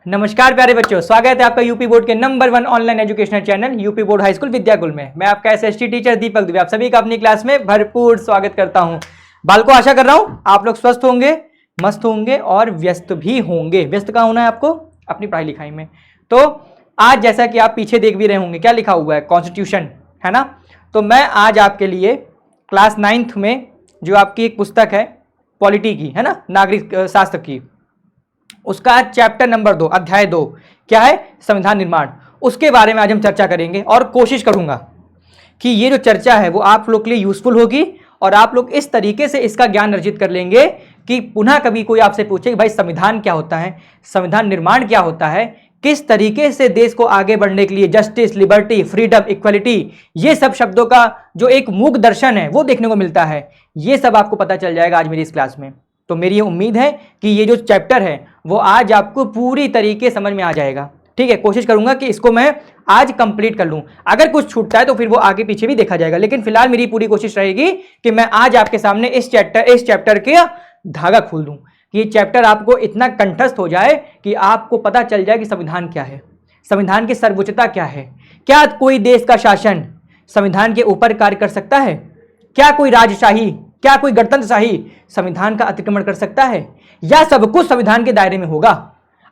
नमस्कार प्यारे बच्चों, स्वागत है आपका यूपी बोर्ड के number 1 online educational channel UP board high school Vidyakul में। मैं आपका एसएसटी टीचर दीपक दुबे आप सभी का अपनी क्लास में भरपूर स्वागत करता हूं। बालकों, आशा कर रहा हूं आप लोग स्वस्थ होंगे, मस्त होंगे और व्यस्त भी होंगे। व्यस्त कहाँ होना है आपको? अपनी पढ़ाई लिखाई में। तो आज जैसा कि आप पीछे देख भी रहे होंगे, क्या लिखा हुआ है? कॉन्स्टिट्यूशन, है ना। तो मैं आज आपके लिए क्लास 9th में जो आपकी एक पुस्तक है पॉलिटी की, है ना, नागरिक शास्त्र की, उसका चैप्टर नंबर 2 अध्याय 2 क्या है? संविधान निर्माण। उसके बारे में आज हम चर्चा करेंगे और कोशिश करूंगा कि ये जो चर्चा है वो आप लोग के लिए यूजफुल होगी और आप लोग इस तरीके से इसका ज्ञान अर्जित कर लेंगे कि पुनः कभी कोई आपसे पूछे कि भाई संविधान क्या होता है, संविधान निर्माण क्या होता है, किस तरीके से देश को आगे बढ़ने के लिए जस्टिस, लिबर्टी, फ्रीडम, इक्वलिटी, ये सब शब्दों का जो एक मूक दर्शन है वो देखने को मिलता है। ये सब आपको पता चल जाएगा आज मेरी इस क्लास में। तो मेरी ये उम्मीद है कि ये जो चैप्टर है वो आज आपको पूरी तरीके समझ में आ जाएगा। ठीक है, कोशिश करूंगा कि इसको मैं आज कंप्लीट कर लूं। अगर कुछ छूटता है तो फिर वो आगे पीछे भी देखा जाएगा, लेकिन फिलहाल मेरी पूरी कोशिश रहेगी कि मैं आज आपके सामने इस चैप्टर के धागा खोल दूं कि ये चैप्टर आपको इतना कंठस्थ हो जाए कि आपको पता चल जाए कि संविधान क्या है, संविधान की सर्वोच्चता क्या है, क्या कोई देश का शासन संविधान के ऊपर कार्य कर सकता है, क्या कोई राजशाही, क्या कोई गणतंत्रशाही संविधान का अतिक्रमण कर सकता है, या सब कुछ संविधान के दायरे में होगा।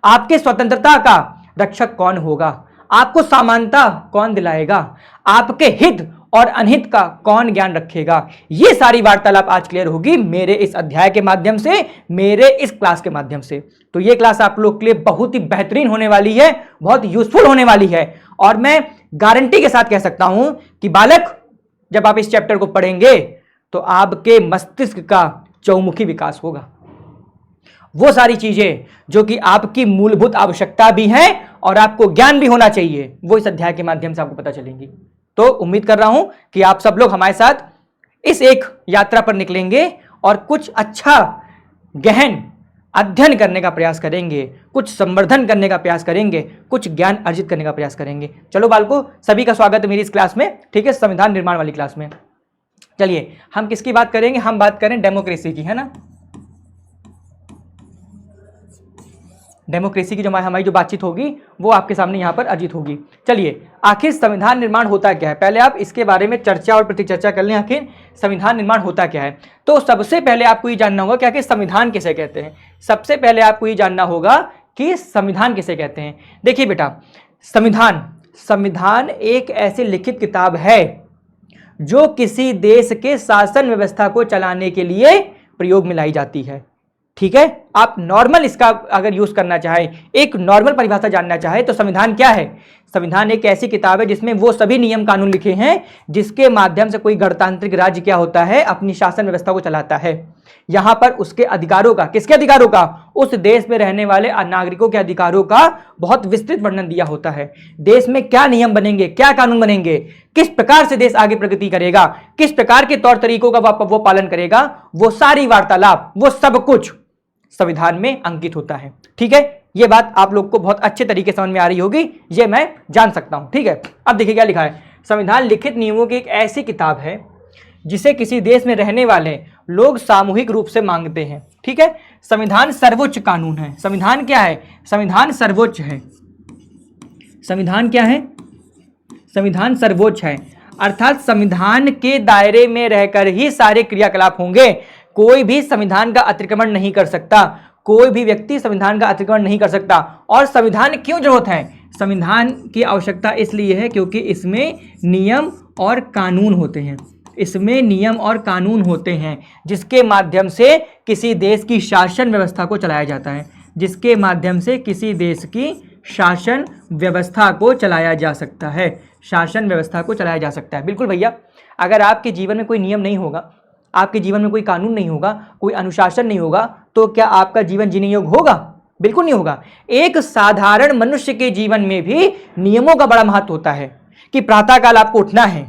आपके स्वतंत्रता का रक्षक कौन होगा, आपको समानता कौन दिलाएगा, आपके हित और अनहित का कौन ज्ञान रखेगा। ये सारी वार्तालाप आज क्लियर होगी मेरे इस अध्याय के माध्यम से, मेरे इस क्लास के माध्यम से। तो ये क्लास आप लोग के लिए बहुत ही बेहतरीन होने वाली है, बहुत यूजफुल होने वाली है और मैं गारंटी के साथ कह सकता हूं कि बालक जब आप इस चैप्टर को पढ़ेंगे तो आपके मस्तिष्क का चौमुखी विकास होगा। वो सारी चीजें जो कि आपकी मूलभूत आवश्यकता भी है और आपको ज्ञान भी होना चाहिए, वो इस अध्याय के माध्यम से आपको पता चलेंगी। तो उम्मीद कर रहा हूं कि आप सब लोग हमारे साथ इस एक यात्रा पर निकलेंगे और कुछ अच्छा गहन अध्ययन करने का प्रयास करेंगे, कुछ संवर्धन करने का प्रयास करेंगे, कुछ ज्ञान अर्जित करने का प्रयास करेंगे। चलो बालकों, सभी का स्वागत है मेरी इस क्लास में। ठीक है, संविधान निर्माण वाली क्लास में। चलिए हम किसकी बात करेंगे? हम बात करें डेमोक्रेसी की, है ना। डेमोक्रेसी की जो हमारी जो बातचीत होगी वो आपके सामने यहाँ पर अर्जित होगी। चलिए, आखिर संविधान निर्माण होता क्या है, पहले आप इसके बारे में चर्चा और प्रतिचर्चा कर लें। आखिर संविधान निर्माण होता क्या है? तो सबसे पहले आपको ये जानना होगा कि आखिर संविधान किसे कहते हैं। सबसे पहले आपको ये जानना होगा कि संविधान किसे कहते हैं। देखिए बेटा, संविधान एक ऐसी लिखित किताब है जो किसी देश के शासन व्यवस्था को चलाने के लिए प्रयोग में लाई जाती है। ठीक है, आप नॉर्मल इसका अगर यूज करना चाहे, एक नॉर्मल परिभाषा जानना चाहे तो संविधान क्या है? संविधान एक ऐसी किताब है जिसमें वो सभी नियम कानून लिखे हैं जिसके माध्यम से कोई गणतांत्रिक राज्य क्या होता है, अपनी शासन व्यवस्था को चलाता है। यहां पर उसके अधिकारों का, किसके अधिकारों का? उस देश में रहने वाले नागरिकों के अधिकारों का बहुत विस्तृत वर्णन दिया होता है। देश में क्या नियम बनेंगे, क्या कानून बनेंगे, किस प्रकार से देश आगे प्रगति करेगा, किस प्रकार के तौर तरीकों का वो पालन करेगा, वो सारी वार्तालाप, वो सब कुछ संविधान में अंकित होता है। ठीक है, ये बात आप लोग को बहुत अच्छे तरीके से समझ में आ रही होगी, ये मैं जान सकता हूं। ठीक है, अब देखिए क्या लिखा है। संविधान लिखित नियमों की एक ऐसी किताब है जिसे किसी देश में रहने वाले लोग सामूहिक रूप से मांगते हैं। ठीक है, संविधान सर्वोच्च कानून है। संविधान क्या है? संविधान सर्वोच्च है। संविधान क्या है? संविधान सर्वोच्च है, अर्थात संविधान के दायरे में रहकर ही सारे क्रियाकलाप होंगे। कोई भी संविधान का अतिक्रमण नहीं कर सकता, कोई भी व्यक्ति संविधान का अतिक्रमण नहीं कर सकता। और संविधान क्यों जरूरत है? संविधान की आवश्यकता इसलिए है क्योंकि इसमें नियम और कानून होते हैं, इसमें नियम और कानून होते हैं जिसके माध्यम से किसी देश की शासन व्यवस्था को चलाया जाता है, जिसके माध्यम से किसी देश की शासन व्यवस्था को चलाया जा सकता है, शासन व्यवस्था को चलाया जा सकता है। बिल्कुल भैया, अगर आपके जीवन में कोई नियम नहीं होगा, आपके जीवन में कोई कानून नहीं होगा, कोई अनुशासन नहीं होगा, तो क्या आपका जीवन जीने योग्य होगा? बिल्कुल नहीं होगा। एक साधारण मनुष्य के जीवन में भी नियमों का बड़ा महत्व होता है कि प्रातःकाल आपको उठना है,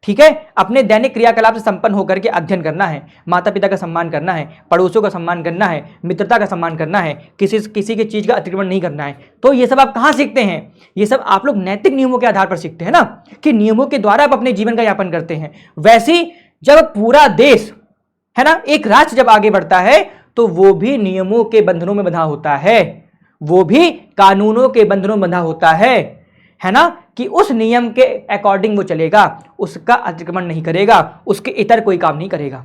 ठीक है, अपने दैनिक क्रियाकलाप से संपन्न होकर के अध्ययन करना है, माता पिता का सम्मान करना है, पड़ोसियों का सम्मान करना है, मित्रता का सम्मान करना है, किसी की चीज का अतिक्रमण नहीं करना है। तो ये सब आप कहाँ सीखते हैं? ये सब आप लोग नैतिक नियमों के आधार पर सीखते हैं ना, कि नियमों के द्वारा आप अपने जीवन का यापन करते हैं। वैसे जब पूरा देश, है ना, एक राष्ट्र जब आगे बढ़ता है तो वो भी नियमों के बंधनों में बंधा होता है, वो भी कानूनों के बंधनों बंधा होता है ना, कि उस नियम के अकॉर्डिंग वो चलेगा, उसका अतिक्रमण नहीं करेगा, उसके इतर कोई काम नहीं करेगा।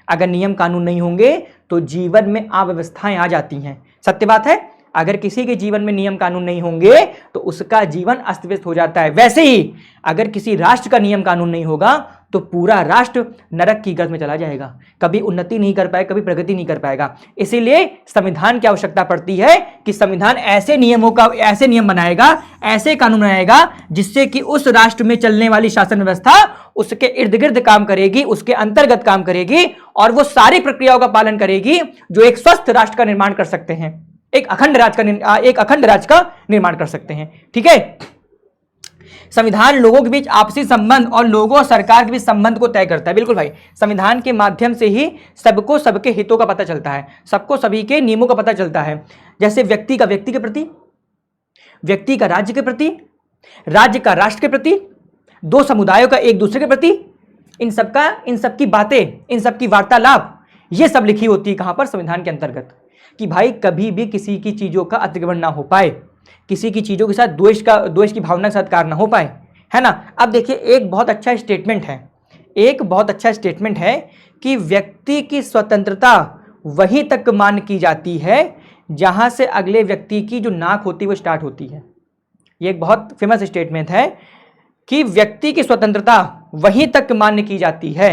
अगर नियम कानून नहीं होंगे तो जीवन में अव्यवस्थाएं आ जाती हैं। सत्य बात है, अगर किसी के जीवन में नियम कानून नहीं होंगे तो उसका जीवन अस्त व्यस्त हो जाता है। वैसे ही अगर किसी राष्ट्र का नियम कानून नहीं होगा तो पूरा राष्ट्र नरक की गर्त में चला जाएगा, कभी उन्नति नहीं कर पाएगा, कभी प्रगति नहीं कर पाएगा। इसीलिए संविधान की आवश्यकता पड़ती है कि संविधान ऐसे नियम बनाएगा, ऐसे कानून बनाएगा जिससे कि उस राष्ट्र में चलने वाली शासन व्यवस्था उसके इर्द गिर्द काम करेगी, उसके अंतर्गत काम करेगी और वो सारी प्रक्रियाओं का पालन करेगी जो एक स्वस्थ राष्ट्र का निर्माण कर सकते हैं, एक अखंड राज्य का निर्माण कर सकते हैं। ठीक है, संविधान लोगों के बीच आपसी संबंध और लोगों और सरकार के बीच संबंध को तय करता है। बिल्कुल भाई, संविधान के माध्यम से ही सबको सबके हितों का पता चलता है, सबको सभी के नियमों का पता चलता है। जैसे व्यक्ति का व्यक्ति के प्रति, व्यक्ति का राज्य के प्रति, राज्य का राष्ट्र के प्रति, दो समुदायों का एक दूसरे के प्रति, इन सब की बातें, इन सब की वार्तालाप, ये सब लिखी होती है कहां पर? संविधान के अंतर्गत, कि भाई कभी भी किसी की चीजों का अतिक्रमण ना हो पाए, किसी की चीजों के साथ द्वेष की भावना के साथ कार्य ना हो पाए, है ना। अब देखिए, एक बहुत अच्छा स्टेटमेंट है कि व्यक्ति की स्वतंत्रता वहीं तक मान्य की जाती है जहां से अगले व्यक्ति की जो नाक होती है वो स्टार्ट होती है। ये एक बहुत फेमस स्टेटमेंट है कि व्यक्ति की स्वतंत्रता वहीं तक मान्य की जाती है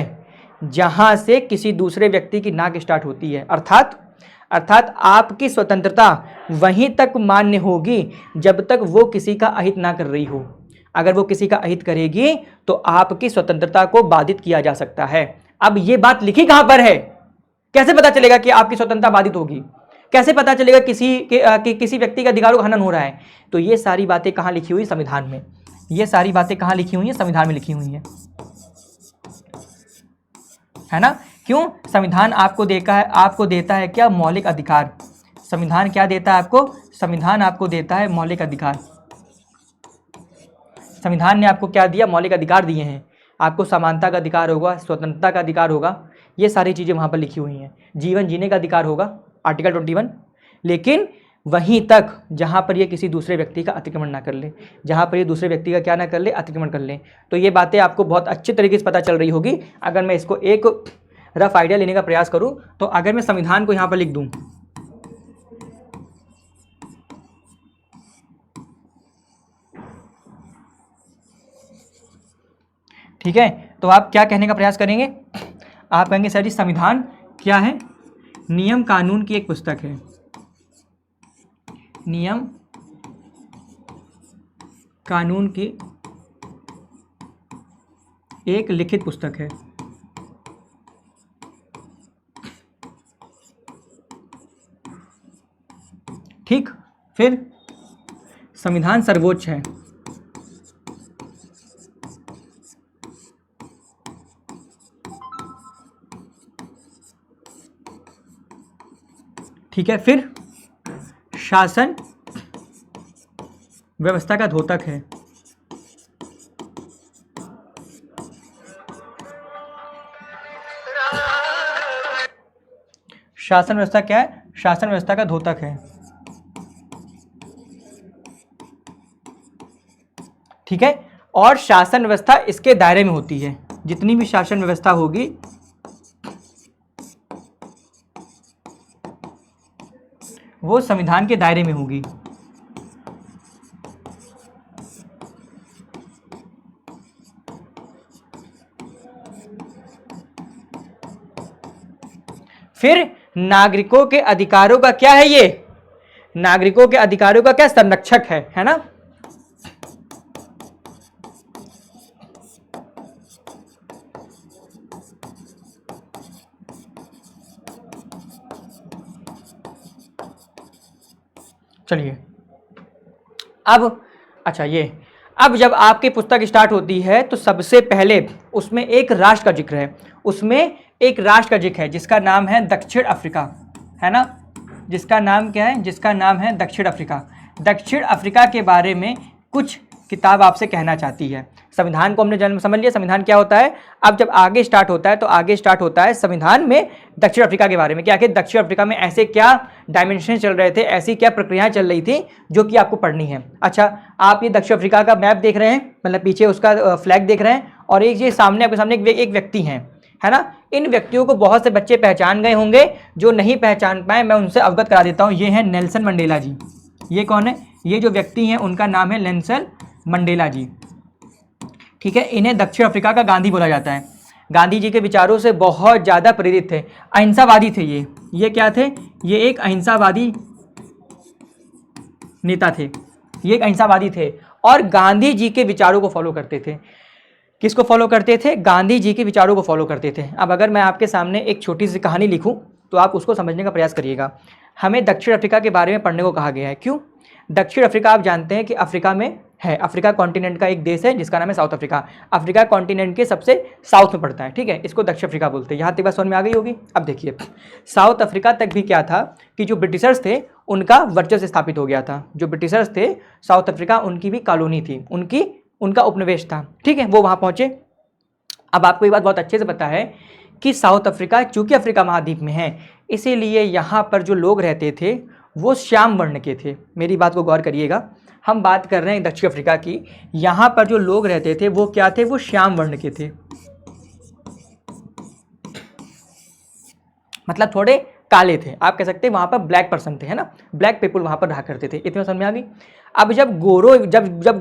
जहां से किसी दूसरे व्यक्ति की नाक स्टार्ट होती है। अर्थात आपकी स्वतंत्रता वहीं तक मान्य होगी जब तक वो किसी का अहित ना कर रही हो। अगर वो किसी का अहित करेगी तो आपकी स्वतंत्रता को बाधित किया जा सकता है। अब ये बात लिखी कहां पर है? कैसे पता चलेगा कि आपकी स्वतंत्रता बाधित होगी? कैसे पता चलेगा किसी व्यक्ति का अधिकारों का हनन हो रहा है? तो ये सारी बातें कहां लिखी हुई? संविधान में। ये सारी बातें कहां लिखी हुई हैं? संविधान में लिखी हुई है ना। क्यों? संविधान आपको देता है क्या? मौलिक अधिकार। संविधान क्या देता है आपको? संविधान आपको देता है मौलिक अधिकार। संविधान ने आपको क्या दिया? मौलिक अधिकार दिए हैं। आपको समानता का अधिकार होगा, स्वतंत्रता का अधिकार होगा, ये सारी चीज़ें वहाँ पर लिखी हुई हैं। जीवन जीने का अधिकार होगा, आर्टिकल 21। लेकिन वहीं तक जहाँ पर ये किसी दूसरे व्यक्ति का अतिक्रमण ना कर ले, जहाँ पर ये दूसरे व्यक्ति का क्या ना कर ले? अतिक्रमण कर ले। तो ये बातें आपको बहुत अच्छे तरीके से पता चल रही होगी। अगर मैं इसको एक रफ आइडिया लेने का प्रयास करूँ तो अगर मैं संविधान को यहाँ पर लिख दूँ, ठीक है, तो आप क्या कहने का प्रयास करेंगे? आप कहेंगे सर जी संविधान क्या है? नियम कानून की एक पुस्तक है। नियम कानून की एक लिखित पुस्तक है। ठीक, फिर संविधान सर्वोच्च है। ठीक है, फिर शासन व्यवस्था का द्योतक है। शासन व्यवस्था क्या है? शासन व्यवस्था का द्योतक है। ठीक है, और शासन व्यवस्था इसके दायरे में होती है। जितनी भी शासन व्यवस्था होगी वो संविधान के दायरे में होगी। फिर नागरिकों के अधिकारों का क्या है? ये नागरिकों के अधिकारों का क्या? संरक्षक है ना। चलिए, अब जब आपकी पुस्तक स्टार्ट होती है तो सबसे पहले उसमें एक राष्ट्र का जिक्र है। उसमें एक राष्ट्र का जिक्र है जिसका नाम है दक्षिण अफ्रीका, है ना। जिसका नाम क्या है? जिसका नाम है दक्षिण अफ्रीका। दक्षिण अफ्रीका के बारे में कुछ किताब आपसे कहना चाहती है। संविधान को हमने जन्म समझ लिया, संविधान क्या होता है। अब जब आगे स्टार्ट होता है तो आगे स्टार्ट होता है संविधान में दक्षिण अफ्रीका के बारे में कि आखिर दक्षिण अफ्रीका में ऐसे क्या डायमेंशन चल रहे थे, ऐसी क्या प्रक्रियाएं चल रही थी जो कि आपको पढ़नी है। अच्छा, आप ये दक्षिण अफ्रीका का मैप देख रहे हैं, मतलब पीछे उसका फ्लैग देख रहे हैं, और एक ये सामने आपके सामने एक व्यक्ति हैं, है ना। इन व्यक्तियों को बहुत से बच्चे पहचान गए होंगे, जो नहीं पहचान पाए मैं उनसे अवगत करा देता हूँ। ये है नेल्सन मंडेला जी। ये कौन है? ये जो व्यक्ति हैं उनका नाम है नेल्सन मंडेला जी, ठीक है। इन्हें दक्षिण अफ्रीका का गांधी बोला जाता है। गांधी जी के विचारों से बहुत ज़्यादा प्रेरित थे, अहिंसावादी थे ये क्या थे? ये एक अहिंसावादी नेता थे, ये एक अहिंसावादी थे और गांधी जी के विचारों को फॉलो करते थे। किसको फॉलो करते थे? गांधी जी के विचारों को फॉलो करते थे। अब अगर मैं आपके सामने एक छोटी सी कहानी लिखूं तो आप उसको समझने का प्रयास करिएगा। हमें दक्षिण अफ्रीका के बारे में पढ़ने को कहा गया है, क्यों? दक्षिण अफ्रीका आप जानते हैं कि अफ्रीका में है, अफ्रीका कॉन्टिनेंट का एक देश है जिसका नाम है साउथ अफ्रीका। अफ्रीका कॉन्टिनेंट के सबसे साउथ में पड़ता है, ठीक है। इसको दक्षिण अफ्रीका बोलते हैं। यहाँ तक बात समझ में आ गई होगी। अब देखिए, साउथ अफ्रीका तक भी क्या था कि जो ब्रिटिशर्स थे उनका वर्चस्व स्थापित हो गया था। जो ब्रिटिशर्स थे साउथ अफ्रीका, उनकी भी कॉलोनी थी, उनका उपनिवेश था, ठीक है। वो वहाँ पहुँचे। अब आपको ये बात बहुत अच्छे से पता है कि साउथ अफ्रीका चूँकि अफ्रीका महाद्वीप में है, इसीलिए यहाँ पर जो लोग रहते थे वो श्याम वर्ण के थे। मेरी बात को गौर करिएगा, हम बात कर रहे हैं दक्षिण अफ्रीका की। यहाँ पर जो लोग रहते थे वो क्या थे? वो श्याम वर्ण के थे, मतलब थोड़े काले थे। आप कह सकते हैं वहाँ पर ब्लैक पर्सन थे, है ना, ब्लैक पीपल वहाँ पर रहा करते थे। इतना समझ में आ गई। अब जब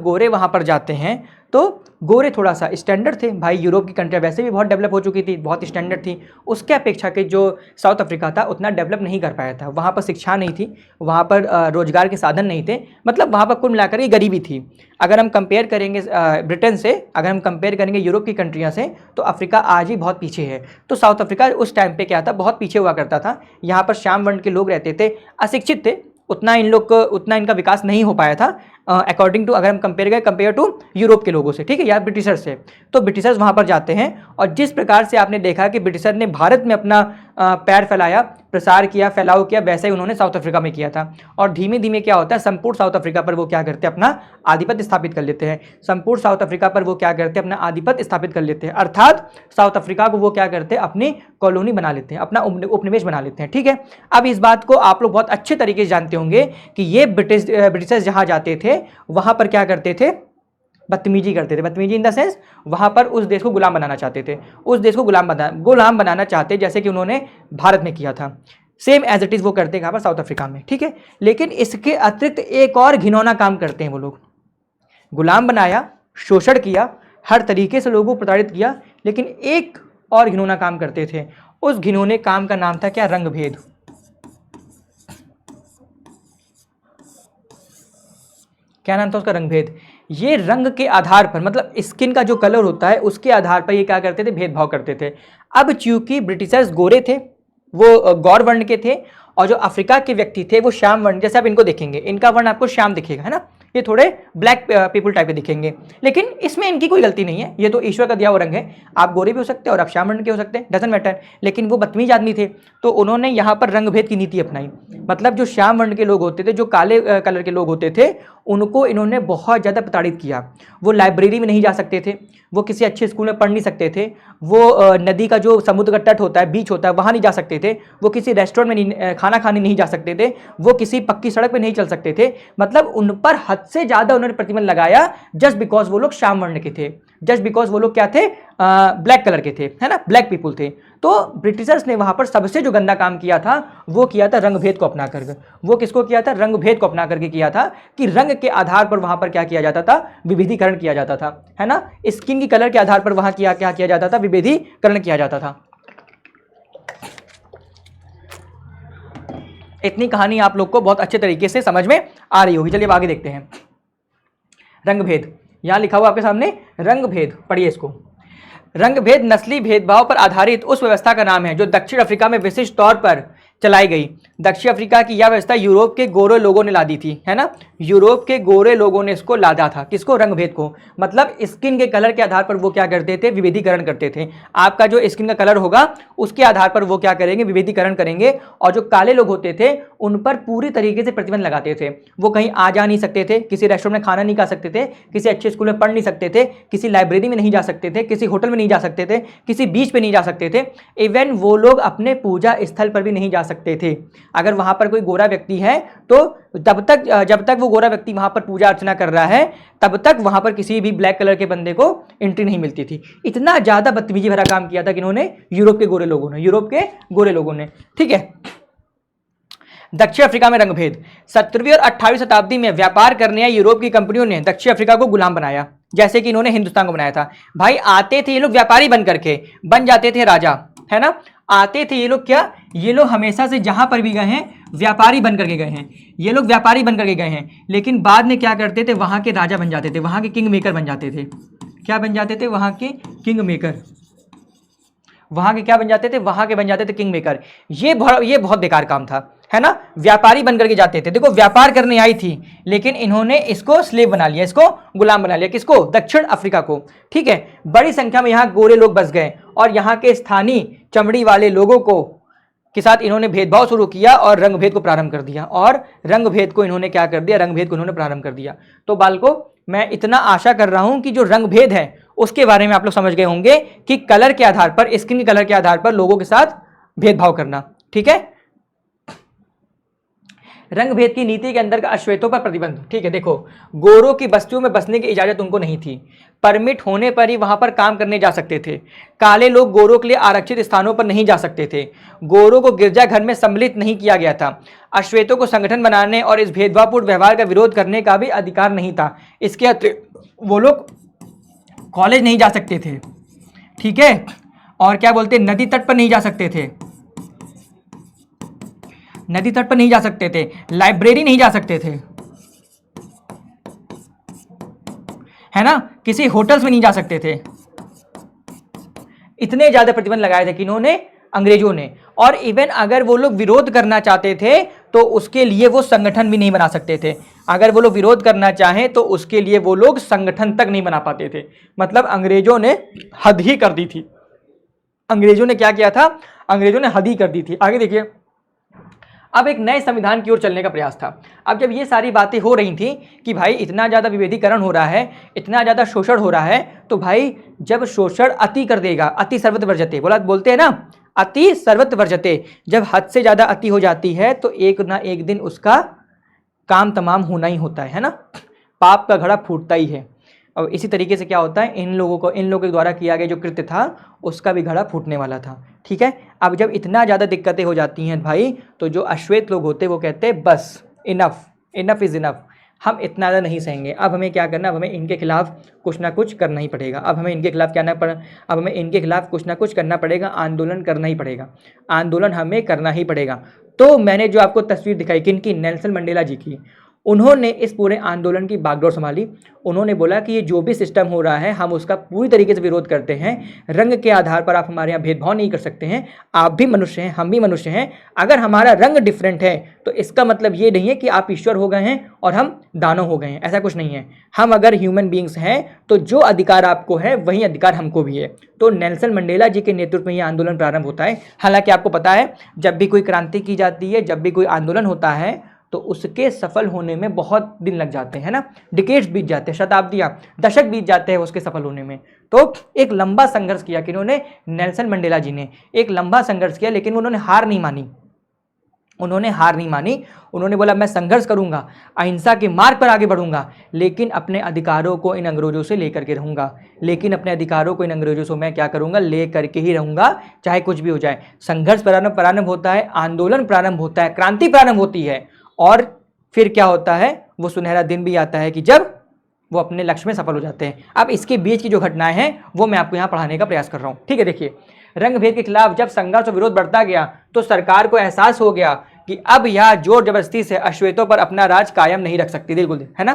गोरे वहाँ पर जाते हैं तो गोरे थोड़ा सा स्टैंडर्ड थे भाई। यूरोप की कंट्रियाँ वैसे भी बहुत डेवलप हो चुकी थी, बहुत स्टैंडर्ड थी। उसके अपेक्षा के जो साउथ अफ्रीका था उतना डेवलप नहीं कर पाया था। वहाँ पर शिक्षा नहीं थी, वहाँ पर रोजगार के साधन नहीं थे, मतलब वहाँ पर कुल मिलाकर ये गरीबी थी। अगर हम कंपेयर करेंगे ब्रिटेन से, अगर हम कंपेयर करेंगे यूरोप की कंट्रियाँ से, तो अफ्रीका आज भी बहुत पीछे है। तो साउथ अफ्रीका उस टाइम पे क्या था? बहुत पीछे हुआ करता था। यहाँ पर श्याम वर्ण के लोग रहते थे, अशिक्षित थे, उतना इनका विकास नहीं हो पाया था अकॉर्डिंग टू, अगर हम कंपेयर टू यूरोप के लोगों से, ठीक है, या ब्रिटिशर्स से। तो ब्रिटिशर्स वहाँ पर जाते हैं और जिस प्रकार से आपने देखा कि ब्रिटिशर ने भारत में अपना पैर फैलाया, प्रसार किया, फैलाव किया, वैसे ही उन्होंने साउथ अफ्रीका में किया था। और धीमे धीमे क्या होता है, संपूर्ण साउथ अफ्रीका पर वो क्या करते हैं? अपना आधिपत्य स्थापित कर लेते हैं। संपूर्ण साउथ अफ्रीका पर वो क्या करते हैं? अपना आधिपत्य स्थापित कर लेते हैं। अर्थात साउथ अफ्रीका को वो क्या करते हैं? अपनी कॉलोनी बना लेते हैं, अपना उपनिवेश बना लेते हैं, ठीक है। अब इस बात को आप लोग बहुत अच्छे तरीके से जानते होंगे कि ये ब्रिटिशर्स जहाँ जाते थे वहाँ पर क्या करते थे? बदतमीजी करते थे। बदतमीजी इन द सेंस वहाँ पर उस देश को गुलाम बनाना चाहते थे, उस देश को गुलाम बनाना चाहते, जैसे कि उन्होंने भारत में किया था। सेम एज इट इज़ वो करते हैं कहाँ पर? साउथ अफ्रीका में, ठीक है। लेकिन इसके अतिरिक्त एक और घिनौना काम करते हैं वो लोग। गुलाम बनाया, शोषण किया, हर तरीके से लोगों को प्रताड़ित किया, लेकिन एक और घिनौना काम करते थे। उस घिनौने काम का नाम था क्या? रंगभेद। क्या नाम था उसका? रंगभेद। ये रंग के आधार पर, मतलब स्किन का जो कलर होता है उसके आधार पर ये क्या करते थे? भेदभाव करते थे। अब चूंकि ब्रिटिशर्स गोरे थे, वो गौर वर्ण के थे, और जो अफ्रीका के व्यक्ति थे वो श्याम वर्ण, जैसे आप इनको देखेंगे, इनका वर्ण आपको श्याम दिखेगा, है ना, ये थोड़े ब्लैक पीपल टाइप के दिखेंगे, लेकिन इसमें इनकी कोई गलती नहीं है, ये तो ईश्वर का दिया हुआ रंग है। आप गोरे भी हो सकते हैं और आप श्याम वर्ण के हो सकते हैं, डजंट मैटर। लेकिन वो बदतमीज आदमी थे, तो उन्होंने यहाँ पर रंगभेद की नीति अपनाई। मतलब जो श्याम वर्ण के लोग होते थे, जो काले कलर के लोग होते थे, उनको इन्होंने बहुत ज़्यादा प्रताड़ित किया। वो लाइब्रेरी में नहीं जा सकते थे, वो किसी अच्छे स्कूल में पढ़ नहीं सकते थे, वो नदी का जो समुद्र का तट होता है, बीच होता है, वहाँ नहीं जा सकते थे, वो किसी रेस्टोरेंट में खाना खाने नहीं जा सकते थे, वो किसी पक्की सड़क पे नहीं चल सकते थे। मतलब उन पर हद से ज़्यादा उन्होंने प्रतिबंध लगाया, जस्ट बिकॉज वो लोग श्याम वर्ण के थे, जस्ट बिकॉज वो लोग क्या थे? ब्लैक कलर के थे, है ना, ब्लैक पीपल थे। तो ब्रिटिशर्स ने वहाँ पर सबसे जो गंदा काम किया था वो किया था रंगभेद को अपना करके। वो किसको किया था? रंगभेद को अपना करके किया था, कि रंग के आधार पर वहाँ पर क्या किया जाता था? विविधीकरण किया जाता था, है ना। स्किन की कलर के आधार पर वहाँ क्या किया जाता था? विविधीकरण किया जाता था। इतनी कहानी आप लोग को बहुत अच्छे तरीके से समझ में आ रही होगी। चलिए अब आगे देखते हैं। रंगभेद, यहाँ लिखा हुआ आपके सामने रंगभेद, पढ़िए इसको। रंगभेद नस्ली भेदभाव पर आधारित उस व्यवस्था का नाम है जो दक्षिण अफ्रीका में विशिष्ट तौर पर चलाई गई। दक्षिण अफ्रीका की यह व्यवस्था यूरोप के गोरे लोगों ने ला दी थी, है ना। यूरोप के गोरे लोगों ने इसको लादा था, किसको, रंगभेद को। मतलब स्किन के कलर के आधार पर वो क्या करते थे, विभेदीकरण करते थे। आपका जो स्किन का कलर होगा उसके आधार पर वो क्या करेंगे, विभेदीकरण करेंगे। और जो काले लोग होते थे उन पर पूरी तरीके से प्रतिबंध लगाते थे। वो कहीं आ जा नहीं सकते थे, किसी रेस्टोरेंट में खाना नहीं खा सकते थे, किसी अच्छे स्कूल में पढ़ नहीं सकते थे, किसी लाइब्रेरी में नहीं जा सकते थे, किसी होटल में नहीं जा सकते थे, किसी बीच पे नहीं जा सकते थे। इवन वो लोग अपने पूजा स्थल पर भी नहीं जा सकते थे। अगर वहां पर कोई गोरा व्यक्ति है तो जब तक वो गोरा व्यक्ति वहां पर पूजा अर्चना कर रहा है तब तक वहां पर किसी भी ब्लैक कलर के बंदे को एंट्री नहीं मिलती थी। इतना ज्यादा बदतमीजी भरा काम किया था कि इन्होंने, यूरोप के गोरे लोगों ने, ठीक है। दक्षिण अफ्रीका में रंगभेद। 17वीं और 18वीं शताब्दी में व्यापार करने या यूरोप की कंपनियों ने दक्षिण अफ्रीका को गुलाम बनाया, जैसे कि इन्होंने हिंदुस्तान को बनाया था। भाई आते थे ये लोग व्यापारी बन करके, बन जाते थे राजा, है ना। आते थे ये लोग, क्या, ये लोग हमेशा से जहां पर भी गए हैं व्यापारी बन करके गए हैं। ये लोग व्यापारी बन करके गए हैं, लेकिन बाद में क्या करते थे, वहां के राजा बन जाते थे, वहां के किंग मेकर बन जाते थे। क्या बन जाते थे, वहां के किंग मेकर। वहां के क्या बन जाते थे, वहां के बन जाते थे किंग मेकर। ये बहुत बेकार काम था, है ना। व्यापारी बन करके जाते थे। देखो व्यापार करने आई थी, लेकिन इन्होंने इसको स्लेव बना लिया, इसको गुलाम बना लिया। किसको, दक्षिण अफ्रीका को, ठीक है। बड़ी संख्या में यहाँ गोरे लोग बस गए और यहाँ के स्थानीय चमड़ी वाले लोगों को के साथ इन्होंने भेदभाव शुरू किया और रंगभेद को प्रारंभ कर दिया। और रंगभेद को इन्होंने क्या कर दिया, रंगभेद को इन्होंने प्रारंभ कर दिया। तो बालकों, मैं इतना आशा कर रहा हूं कि जो रंगभेद है उसके बारे में आप लोग समझ गए होंगे कि कलर के आधार पर, स्किन कलर के आधार पर लोगों के साथ भेदभाव करना, ठीक है। रंगभेद की नीति के अंदर अश्वेतों पर प्रतिबंध, ठीक है। देखो, गोरों की बस्तियों में बसने की इजाजत उनको नहीं थी, परमिट होने पर ही वहां पर काम करने जा सकते थे। काले लोग गोरों के लिए आरक्षित स्थानों पर नहीं जा सकते थे। गोरों को गिरजाघर में सम्मिलित नहीं किया गया था। अश्वेतों को संगठन बनाने और इस भेदभावपूर्ण व्यवहार का विरोध करने का भी अधिकार नहीं था। इसके अतिरिक्त वो लोग कॉलेज नहीं जा सकते थे, ठीक है। और क्या बोलते, नदी तट पर नहीं जा सकते थे, नदी तट पर नहीं जा सकते थे, लाइब्रेरी नहीं जा सकते थे, है ना, किसी होटल्स में नहीं जा सकते थे। इतने ज्यादा प्रतिबंध लगाए थे किन्होंने, अंग्रेजों ने। और इवन अगर वो लोग विरोध करना चाहते थे तो उसके लिए वो संगठन भी नहीं बना सकते थे। अगर वो लोग विरोध करना चाहें तो उसके लिए वो लोग संगठन तक नहीं बना पाते थे। मतलब अंग्रेजों ने हद ही कर दी थी। अंग्रेजों ने क्या किया था, अंग्रेजों ने हद ही कर दी थी। आगे देखिए, अब एक नए संविधान की ओर चलने का प्रयास था। अब जब ये सारी बातें हो रही थी कि भाई इतना ज़्यादा विभेदीकरण हो रहा है, इतना ज़्यादा शोषण हो रहा है, तो भाई जब शोषण अति कर देगा, अति सर्वत्र वर्जते, बोलते हैं ना, अति सर्वत्र वर्जते, जब हद से ज़्यादा अति हो जाती है तो एक ना एक दिन उसका काम तमाम होना ही होता है ना, पाप का घड़ा फूटता ही है। और इसी तरीके से क्या होता है, इन लोगों के द्वारा किया गया जो कृत्य था उसका भी घड़ा फूटने वाला था, ठीक है। अब जब इतना ज़्यादा दिक्कतें हो जाती हैं भाई, तो जो अश्वेत लोग होते हैं वो कहते हैं बस, इनफ इज़ इनफ, हम इतना ज़्यादा नहीं सहेंगे। अब हमें क्या करना, अब हमें इनके खिलाफ कुछ ना कुछ करना ही पड़ेगा। अब हमें इनके खिलाफ कुछ ना कुछ करना पड़ेगा, आंदोलन करना ही पड़ेगा, आंदोलन हमें करना ही पड़ेगा। तो मैंने जो आपको तस्वीर दिखाई किनकी, नेल्सन मंडेला जी की, उन्होंने इस पूरे आंदोलन की बागडोर संभाली। उन्होंने बोला कि ये जो भी सिस्टम हो रहा है हम उसका पूरी तरीके से विरोध करते हैं। रंग के आधार पर आप हमारे यहाँ भेदभाव नहीं कर सकते हैं। आप भी मनुष्य हैं, हम भी मनुष्य हैं। अगर हमारा रंग डिफरेंट है तो इसका मतलब ये नहीं है कि आप ईश्वर हो गए हैं और हम दानव हो गए हैं, ऐसा कुछ नहीं है। हम अगर ह्यूमन बींग्स हैं तो जो अधिकार आपको है वही अधिकार हमको भी है। तो नेल्सन मंडेला जी के नेतृत्व में ये आंदोलन प्रारंभ होता है। हालांकि आपको पता है, जब भी कोई क्रांति की जाती है, जब भी कोई आंदोलन होता है, तो उसके सफल होने में बहुत दिन लग जाते हैं ना, डिकेड्स बीत जाते हैं, शताब्दियां, दशक बीत जाते हैं उसके सफल होने में। तो एक लंबा संघर्ष किया कि इन्होंने, नेल्सन मंडेला जी ने एक लंबा संघर्ष किया, लेकिन उन्होंने हार नहीं मानी। उन्होंने बोला मैं संघर्ष करूंगा, अहिंसा के मार्ग पर आगे बढ़ूंगा, लेकिन अपने अधिकारों को इन अंग्रेजों से लेकर के रहूंगा। मैं क्या करूंगा, लेकर के ही रहूंगा, चाहे कुछ भी हो जाए। संघर्ष प्रारंभ होता है, आंदोलन प्रारंभ होता है, क्रांति प्रारंभ होती है, और फिर क्या होता है, वो सुनहरा दिन भी आता है कि जब वो अपने लक्ष्य में सफल हो जाते हैं। अब इसके बीच की जो घटनाएं हैं वो मैं आपको यहाँ पढ़ाने का प्रयास कर रहा हूँ, ठीक है। देखिए, रंगभेद के खिलाफ जब संघर्ष और विरोध बढ़ता गया तो सरकार को एहसास हो गया कि अब यह जोर जबरदस्ती से अश्वेतों पर अपना राज कायम नहीं रख सकती, बिल्कुल, है ना।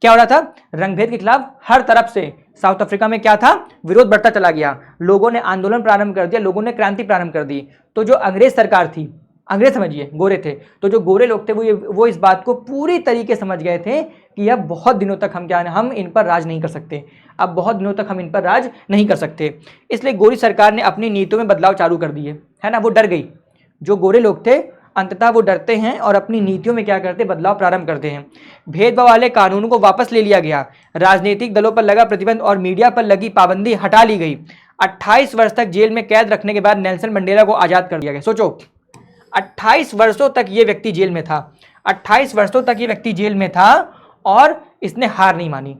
क्या हो रहा था, रंगभेद के खिलाफ हर तरफ से साउथ अफ्रीका में क्या था, विरोध बढ़ता चला गया। लोगों ने आंदोलन प्रारंभ कर दिया, लोगों ने क्रांति प्रारंभ कर दी। तो जो अंग्रेज सरकार थी, अंग्रेज समझिए गोरे थे, तो जो गोरे लोग थे वो इस बात को पूरी तरीके समझ गए थे कि अब बहुत दिनों तक हम इन पर राज नहीं कर सकते, अब बहुत दिनों तक हम इन पर राज नहीं कर सकते। इसलिए गोरी सरकार ने अपनी नीतियों में बदलाव चालू कर दिए, है ना। वो डर गई, जो गोरे लोग थे अंततः वो डरते हैं और अपनी नीतियों में क्या करते, बदलाव प्रारंभ करते हैं। भेदभाव वाले कानूनों को वापस ले लिया गया, राजनीतिक दलों पर लगा प्रतिबंध और मीडिया पर लगी पाबंदी हटा ली गई। 28 वर्ष तक जेल में कैद रखने के बाद नेल्सन मंडेला को आजाद कर दिया गया। सोचो 28 वर्षों तक ये व्यक्ति जेल में था, 28 वर्षों तक ये व्यक्ति जेल में था और इसने हार नहीं मानी।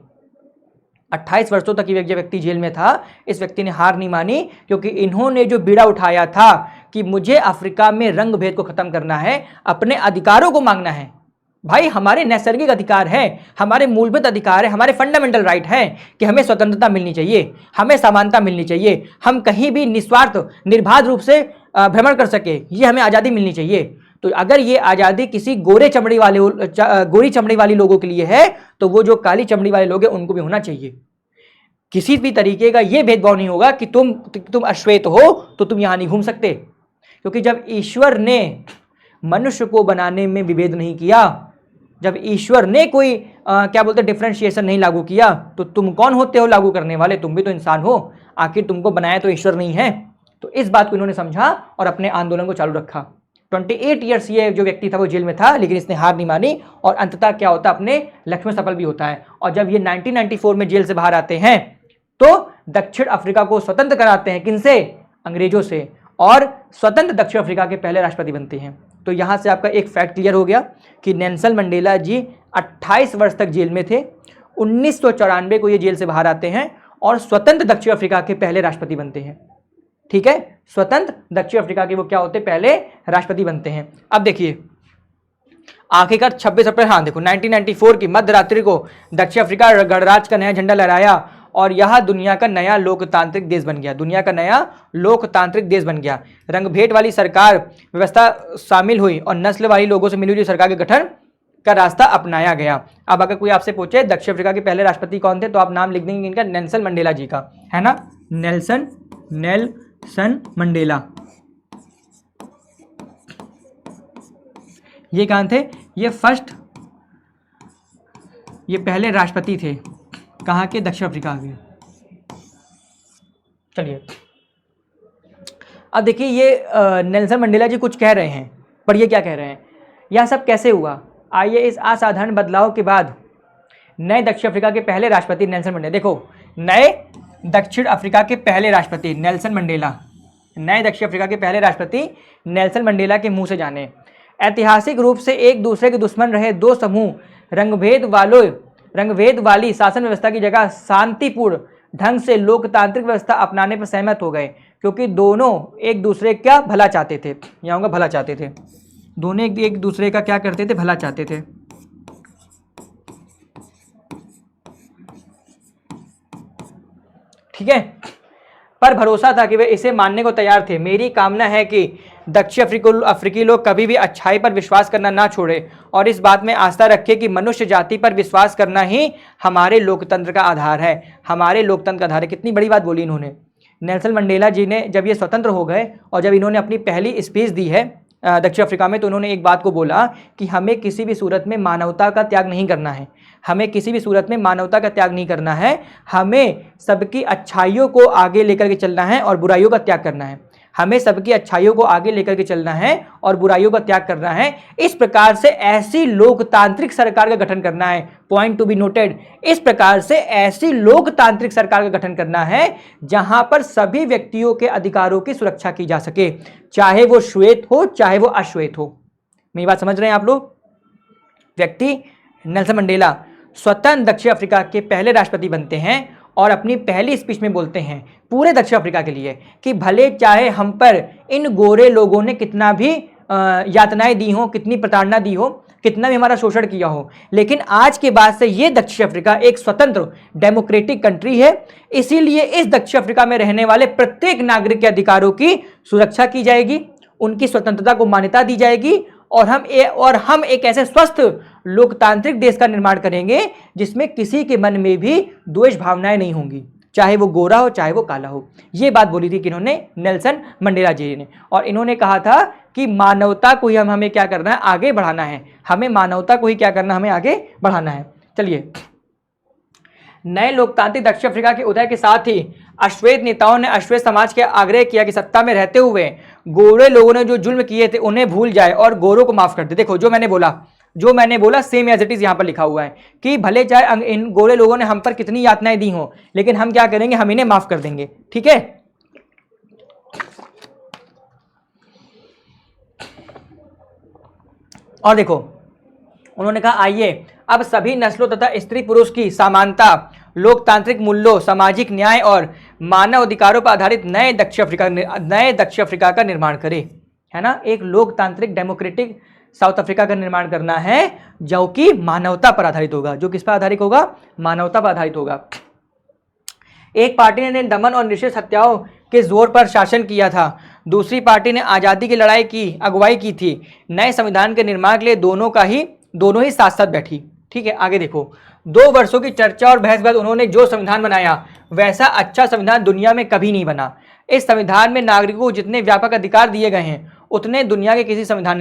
28 वर्षों तक ये व्यक्ति जेल में था, इस व्यक्ति ने हार नहीं मानी, क्योंकि इन्होंने जो बीड़ा उठाया था कि मुझे अफ्रीका में रंग भेद को खत्म करना है, अपने अधिकारों को मांगना है। भाई हमारे नैसर्गिक अधिकार है, हमारे मूलभूत अधिकार है, हमारे फंडामेंटल राइट है कि हमें स्वतंत्रता मिलनी चाहिए, हमें समानता मिलनी चाहिए, हम कहीं भी निस्वार्थ निर्बाध रूप से भ्रमण कर सके, ये हमें आज़ादी मिलनी चाहिए। तो अगर ये आज़ादी किसी गोरी चमड़ी वाली लोगों के लिए है, तो वो जो काली चमड़ी वाले लोग हैं उनको भी होना चाहिए। किसी भी तरीके का ये भेदभाव नहीं होगा कि तुम अश्वेत हो तो तुम यहाँ नहीं घूम सकते, क्योंकि जब ईश्वर ने मनुष्य को बनाने में विभेद नहीं किया, जब ईश्वर ने कोई क्या बोलते डिफरेंशिएशन नहीं लागू किया, तो तुम कौन होते हो लागू करने वाले? तुम भी तो इंसान हो, आखिर तुमको बनाया तो ईश्वर नहीं है। तो इस बात को इन्होंने समझा और अपने आंदोलन को चालू रखा। 28 ईयर्स ये जो व्यक्ति था वो जेल में था, लेकिन इसने हार नहीं मानी और अंततः क्या होता, अपने लक्ष्य में सफल भी होता है। और जब ये 1994 में जेल से बाहर आते हैं तो दक्षिण अफ्रीका को स्वतंत्र कराते हैं। किनसे? अंग्रेजों से, और स्वतंत्र दक्षिण अफ्रीका के पहले राष्ट्रपति बनते हैं। तो यहाँ से आपका एक फैक्ट क्लियर हो गया कि नेल्सन मंडेला जी 28 वर्ष तक जेल में थे। 1994 को ये जेल से बाहर आते हैं और स्वतंत्र दक्षिण अफ्रीका के पहले राष्ट्रपति बनते हैं। ठीक है, स्वतंत्र दक्षिण अफ्रीका के वो क्या होते, पहले राष्ट्रपति बनते हैं। अब देखिए आखिरकार 26 अप्रैल, हाँ देखो 1994 की मध्य रात्रि को दक्षिण अफ्रीका गणराज्य का नया झंडा लहराया और यह दुनिया का नया लोकतांत्रिक देश बन गया, दुनिया का नया लोकतांत्रिक देश बन गया। रंगभेद वाली सरकार व्यवस्था शामिल हुई और नस्ल वाली लोगों से मिली सरकार के गठन का रास्ता अपनाया गया। अब अगर कोई आपसे पूछे दक्षिण अफ्रीका के पहले राष्ट्रपति कौन थे, तो आप नाम लिख देंगे इनका, नेल्सन मंडेला जी का, है ना, नेल्सन मंडेला। ये कौन थे? ये पहले राष्ट्रपति थे, कहाँ के? दक्षिण अफ्रीका के। चलिए अब देखिए ये नेल्सन मंडेला जी कुछ कह रहे हैं, पर ये क्या कह रहे हैं, यह सब कैसे हुआ? आइए इस असाधारण बदलाव के बाद नए दक्षिण अफ्रीका के पहले राष्ट्रपति नेल्सन मंडेला, देखो नए दक्षिण अफ्रीका के पहले राष्ट्रपति नेल्सन मंडेला, नए दक्षिण अफ्रीका के पहले राष्ट्रपति नेल्सन मंडेला के मुंह से जाने। ऐतिहासिक रूप से एक दूसरे के दुश्मन रहे दो समूह रंगभेद वाली शासन व्यवस्था की जगह शांतिपूर्ण ढंग से लोकतांत्रिक व्यवस्था अपनाने पर सहमत हो गए, क्योंकि दोनों एक दूसरे का भला चाहते थे। यहाँ होगा भला चाहते थे, दोनों एक दूसरे का क्या करते थे, भला चाहते थे। ठीक है, पर भरोसा था कि वे इसे मानने को तैयार थे। मेरी कामना है कि दक्षिण अफ्रीकी लोग कभी भी अच्छाई पर विश्वास करना ना छोड़े और इस बात में आस्था रखें कि मनुष्य जाति पर विश्वास करना ही हमारे लोकतंत्र का आधार है, हमारे लोकतंत्र का आधार है। कितनी बड़ी बात बोली इन्होंने। नेल्सन मंडेला जी ने जब ये स्वतंत्र हो गए और जब इन्होंने अपनी पहली स्पीच दी है दक्षिण अफ्रीका में, तो उन्होंने एक बात को बोला कि हमें किसी भी सूरत में मानवता का त्याग नहीं करना है, हमें किसी भी सूरत में मानवता का त्याग नहीं करना है, हमें सबकी अच्छाइयों को आगे लेकर के चलना है और बुराइयों का त्याग करना है, हमें सबकी अच्छाइयों को आगे लेकर के चलना है और बुराइयों का त्याग करना है। इस प्रकार से ऐसी लोकतांत्रिक सरकार का गठन करना है, पॉइंट टू बी नोटेड, इस प्रकार से ऐसी लोकतांत्रिक सरकार का गठन करना है जहां पर सभी व्यक्तियों के अधिकारों की सुरक्षा की जा सके, चाहे वो श्वेत हो चाहे वो अश्वेत हो। मेरी बात समझ रहे हैं आप लोग? व्यक्ति नेल्सन मंडेला स्वतंत्र दक्षिण अफ्रीका के पहले राष्ट्रपति बनते हैं और अपनी पहली स्पीच में बोलते हैं पूरे दक्षिण अफ्रीका के लिए कि भले चाहे हम पर इन गोरे लोगों ने कितना भी यातनाएं दी हो, कितनी प्रताड़ना दी हो, कितना भी हमारा शोषण किया हो, लेकिन आज के बाद से ये दक्षिण अफ्रीका एक स्वतंत्र डेमोक्रेटिक कंट्री है, इसीलिए इस दक्षिण अफ्रीका में रहने वाले प्रत्येक नागरिक के अधिकारों की सुरक्षा की जाएगी, उनकी स्वतंत्रता को मान्यता दी जाएगी और हम एक ऐसे स्वस्थ लोकतांत्रिक देश का निर्माण करेंगे जिसमें किसी के मन में भी द्वेष भावनाएं नहीं होंगी, चाहे वो गोरा हो चाहे वो काला हो। ये बात बोली थी कि इन्होंने नेल्सन मंडेला जी ने, और इन्होंने कहा था कि मानवता को ही हमें क्या करना है, आगे बढ़ाना है। हमें मानवता को ही क्या करना, हमें आगे बढ़ाना है। चलिए, नए लोकतांत्रिक दक्षिण अफ्रीका के उदय के साथ ही अश्वेत नेताओं ने अश्वेत समाज के आग्रह किया कि सत्ता में रहते हुए गोरे लोगों ने जो जुल्म किए थे उन्हें भूल जाए और गोरों को माफ कर दे। देखो जो मैंने बोला सेम एज इट इज यहाँ पर लिखा हुआ है कि भले चाहे इन गोरे लोगों ने हम पर कितनी यातनाएं दी हों, लेकिन हम क्या करेंगे, हम इन्हें माफ कर देंगे। ठीक है, और देखो उन्होंने कहा आइए अब सभी नस्लों तथा स्त्री पुरुष की समानता, लोकतांत्रिक मूल्यों, सामाजिक न्याय और मानव अधिकारों पर आधारित नए दक्षिण अफ्रीका का निर्माण करें। है ना, एक लोकतांत्रिक डेमोक्रेटिक साउथ अफ्रीका का निर्माण करना है जो कि मानवता पर आधारित होगा। जो किस पर आधारित होगा, मानवता पर आधारित होगा। एक पार्टी ने दमन और निश्चित हत्याओं के जोर पर शासन किया था, दूसरी पार्टी ने आज़ादी की लड़ाई की अगुवाई की थी। नए संविधान के निर्माण के लिए दोनों ही साथ साथ बैठी। ठीक है, आगे देखो, 2 वर्षों की चर्चा और बहस के बाद उन्होंने जो संविधान बनाया वैसा अच्छा संविधान दुनिया में कभी नहीं बना। इस संविधान में नागरिकों को जितने व्यापक अधिकार दिए गए हैं उतने दुनिया के किसी संविधान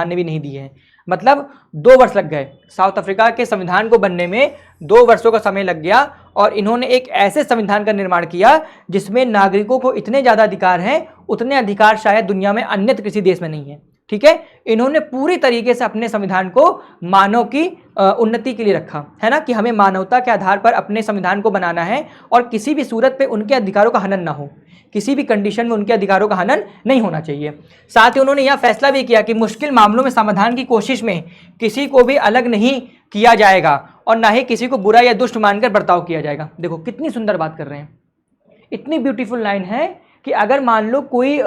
ने भी नहीं दिए हैं। मतलब 2 वर्ष लग गए, साउथ अफ्रीका के संविधान को बनने में 2 वर्षों का समय लग गया, और इन्होंने एक ऐसे संविधान का निर्माण किया जिसमें नागरिकों को इतने ज़्यादा अधिकार हैं, उतने अधिकार शायद दुनिया में अन्य किसी देश में नहीं है। ठीक है, इन्होंने पूरी तरीके से अपने संविधान को मानव की उन्नति के लिए रखा है ना, कि हमें मानवता के आधार पर अपने संविधान को बनाना है और किसी भी सूरत पे उनके अधिकारों का हनन ना हो, किसी भी कंडीशन में उनके अधिकारों का हनन नहीं होना चाहिए। साथ ही उन्होंने यह फैसला भी किया कि मुश्किल मामलों में समाधान की कोशिश में किसी को भी अलग नहीं किया जाएगा और ना ही किसी को बुरा या दुष्ट मानकर बर्ताव किया जाएगा। देखो कितनी सुंदर बात कर रहे हैं, इतनी ब्यूटीफुल लाइन है कि अगर मान लो कोई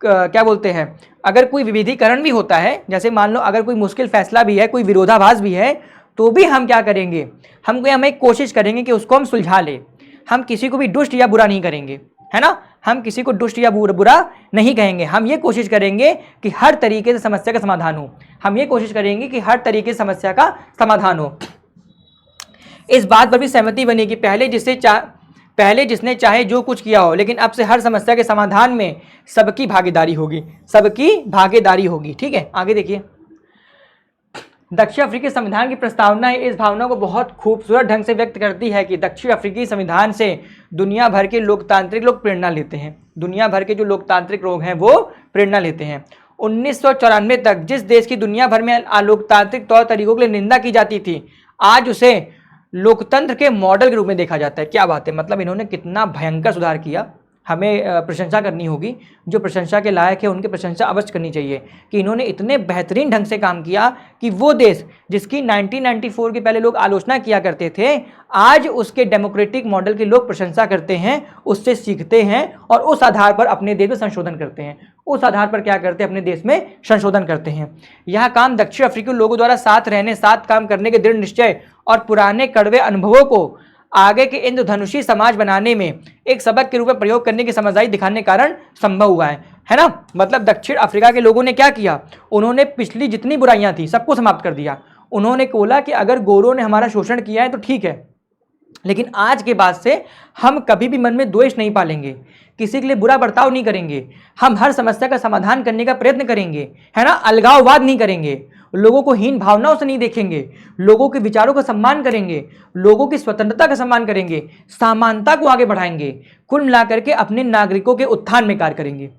क्या बोलते हैं, अगर कोई विविधीकरण भी होता है, जैसे मान लो अगर कोई मुश्किल फैसला भी है, कोई विरोधाभास भी है, तो भी हम क्या करेंगे, हम एक कोशिश करेंगे कि उसको हम सुलझा ले। हम किसी को भी दुष्ट या बुरा नहीं करेंगे, है ना, हम किसी को दुष्ट या बुरा नहीं कहेंगे। हम ये कोशिश करेंगे कि हर तरीके से समस्या का समाधान हो, हम ये कोशिश करेंगे कि हर तरीके से समस्या का समाधान हो। इस बात पर भी सहमति बनी कि पहले जिसने चाहे जो कुछ किया हो, लेकिन अब से हर समस्या के समाधान में सबकी भागीदारी होगी। ठीक है, आगे देखिए, दक्षिण अफ्रीकी संविधान की प्रस्तावना इस भावना को बहुत खूबसूरत ढंग से व्यक्त करती है कि दक्षिण अफ्रीकी संविधान से दुनिया भर के लोकतांत्रिक लोग प्रेरणा लेते हैं। दुनिया भर के जो लोकतांत्रिक लोग हैं वो प्रेरणा लेते हैं। 1994 तक जिस देश की दुनिया भर में अलोकतांत्रिक तौर तरीकों के लिए निंदा की जाती थी, आज उसे लोकतंत्र के मॉडल के रूप में देखा जाता है। क्या बात है, मतलब इन्होंने कितना भयंकर सुधार किया। हमें प्रशंसा करनी होगी, जो प्रशंसा के लायक है उनकी प्रशंसा अवश्य करनी चाहिए कि इन्होंने इतने बेहतरीन ढंग से काम किया कि वो देश जिसकी 1994 के पहले लोग आलोचना किया करते थे, आज उसके डेमोक्रेटिक मॉडल के लोग प्रशंसा करते हैं, उससे सीखते हैं और उस आधार पर अपने देश में संशोधन करते हैं। उस आधार पर क्या करते हैं, अपने देश में संशोधन करते हैं। यह काम दक्षिण अफ्रीकी लोगों द्वारा साथ रहने, साथ काम करने के दृढ़ निश्चय और पुराने कड़वे अनुभवों को आगे के इंद्रधनुषी समाज बनाने में एक सबक के रूप में प्रयोग करने की समझदारी दिखाने के कारण संभव हुआ है ना। मतलब दक्षिण अफ्रीका के लोगों ने क्या किया, उन्होंने पिछली जितनी बुराइयां थी सबको समाप्त कर दिया। उन्होंने बोला कि अगर गोरों ने हमारा शोषण किया है तो ठीक है, लेकिन आज के बाद से हम कभी भी मन में द्वेष नहीं पालेंगे, किसी के लिए बुरा बर्ताव नहीं करेंगे, हम हर समस्या का समाधान करने का प्रयत्न करेंगे, है ना, अलगाववाद नहीं करेंगे, लोगों को हीन भावनाओं से नहीं देखेंगे, लोगों के विचारों का सम्मान करेंगे, लोगों की स्वतंत्रता का सम्मान करेंगे, समानता को आगे बढ़ाएंगे, कुल मिलाकर के अपने नागरिकों के उत्थान में कार्य करेंगे।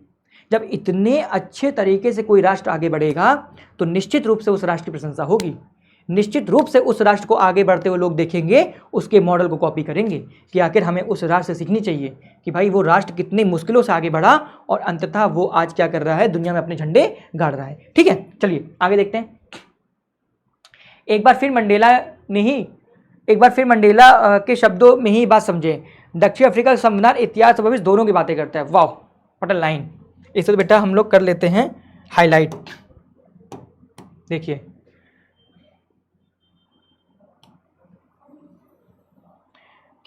जब इतने अच्छे तरीके से कोई राष्ट्र आगे बढ़ेगा तो निश्चित रूप से उस राष्ट्र की प्रशंसा होगी, निश्चित रूप से उस राष्ट्र को आगे बढ़ते हुए लोग देखेंगे, उसके मॉडल को कॉपी करेंगे कि आखिर हमें उस राष्ट्र से सीखनी चाहिए कि भाई वो राष्ट्र कितनी मुश्किलों से आगे बढ़ा और अंततः वो आज क्या कर रहा है, दुनिया में अपने झंडे गाड़ रहा है। ठीक है, चलिए आगे देखते हैं। एक बार फिर मंडेला के शब्दों में ही बात समझे। दक्षिण अफ्रीका का संविधान इतिहास और भविष्य दोनों की बातें करता है। वाह व्हाट अ लाइन। इसे तो बेटा हम लोग कर लेते हैं हाईलाइट। देखिए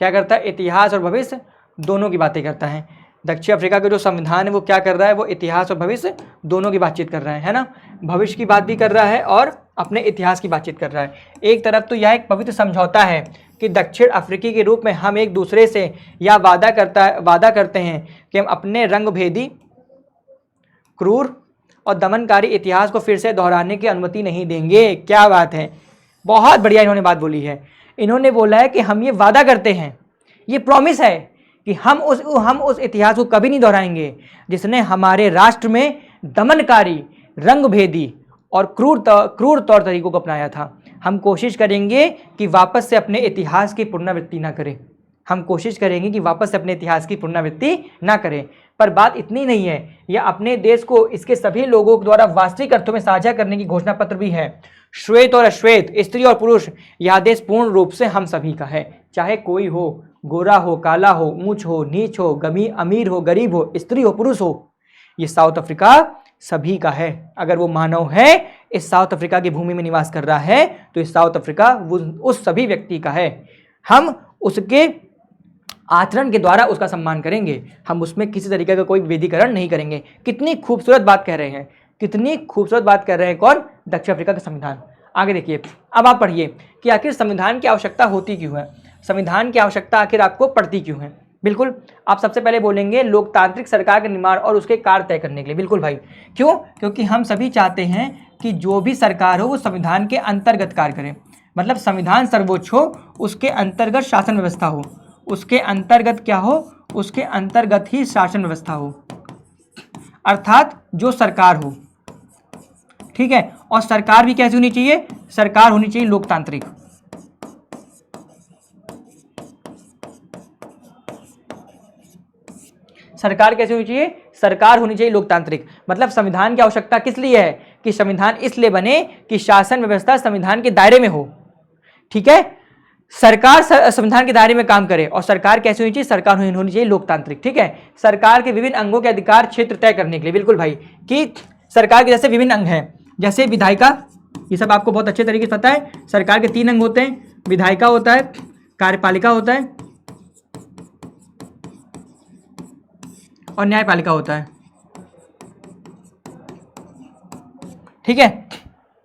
क्या करता है, इतिहास और भविष्य दोनों की बातें करता है। दक्षिण अफ्रीका का जो संविधान है वो क्या कर रहा है, वो इतिहास और भविष्य दोनों की बातचीत कर रहा है ना, भविष्य की बात भी कर रहा है और अपने इतिहास की बातचीत कर रहा है। एक तरफ तो यह एक पवित्र समझौता है कि दक्षिण अफ्रीकी के रूप में हम एक दूसरे से यह वादा करते हैं कि हम अपने रंगभेदी क्रूर और दमनकारी इतिहास को फिर से दोहराने की अनुमति नहीं देंगे। क्या बात है, बहुत बढ़िया इन्होंने बात बोली है। इन्होंने बोला है कि हम ये वादा करते हैं, ये प्रॉमिस है कि हम उस इतिहास को कभी नहीं दोहराएंगे जिसने हमारे राष्ट्र में दमनकारी, रंगभेदी और क्रूर तौर तरीकों को अपनाया था। हम कोशिश करेंगे कि वापस से अपने इतिहास की पुनरावृत्ति ना करें। हम कोशिश करेंगे कि वापस से अपने इतिहास की पुनरावृत्ति ना करें। पर बात इतनी नहीं है, यह अपने देश को इसके सभी लोगों द्वारा वास्तविक अर्थों में साझा करने की घोषणा पत्र भी है। श्वेत और अश्वेत, स्त्री और पुरुष, यह देश पूर्ण रूप से हम सभी का है। चाहे कोई हो, गोरा हो, काला हो, ऊंच हो, नीच हो, अमीर हो, गरीब हो, स्त्री हो, पुरुष हो, ये साउथ अफ्रीका सभी का है। अगर वो मानव है, इस साउथ अफ्रीका की भूमि में निवास कर रहा है, तो इस साउथ अफ्रीका उस सभी व्यक्ति का है। हम उसके आचरण के द्वारा उसका सम्मान करेंगे, हम उसमें किसी तरीके का कोई विभेदीकरण नहीं करेंगे। कितनी खूबसूरत बात कह रहे हैं, कितनी खूबसूरत बात कर रहे हैं कौन? दक्षिण अफ्रीका का संविधान। आगे देखिए, अब आप पढ़िए कि आखिर संविधान की आवश्यकता होती क्यों है, संविधान की आवश्यकता आखिर आपको पड़ती क्यों है। बिल्कुल, आप सबसे पहले बोलेंगे लोकतांत्रिक सरकार के निर्माण और उसके कार्य तय करने के लिए। बिल्कुल भाई, क्यों? क्योंकि हम सभी चाहते हैं कि जो भी सरकार हो वो संविधान के अंतर्गत कार्य करे। मतलब संविधान सर्वोच्च हो, उसके अंतर्गत शासन व्यवस्था हो, उसके अंतर्गत क्या हो, उसके अंतर्गत ही शासन व्यवस्था हो, अर्थात जो सरकार हो, ठीक है। और सरकार भी कैसी होनी चाहिए? सरकार होनी चाहिए लोकतांत्रिक। सरकार कैसी होनी चाहिए? सरकार होनी चाहिए लोकतांत्रिक। मतलब संविधान की आवश्यकता किस लिए है? कि संविधान इसलिए बने कि शासन व्यवस्था संविधान के दायरे में हो, ठीक है। सरकार संविधान के दायरे में काम करे। और सरकार कैसी होनी चाहिए? सरकार होनी चाहिए लोकतांत्रिक, ठीक है। सरकार के विभिन्न अंगों के अधिकार क्षेत्र तय करने के लिए। बिल्कुल भाई, कि सरकार के जैसे विभिन्न अंग हैं, जैसे विधायिका, ये सब आपको बहुत अच्छे तरीके से पता है। सरकार के 3 अंग होते हैं, विधायिका होता है, कार्यपालिका होता है और न्यायपालिका होता है, ठीक है।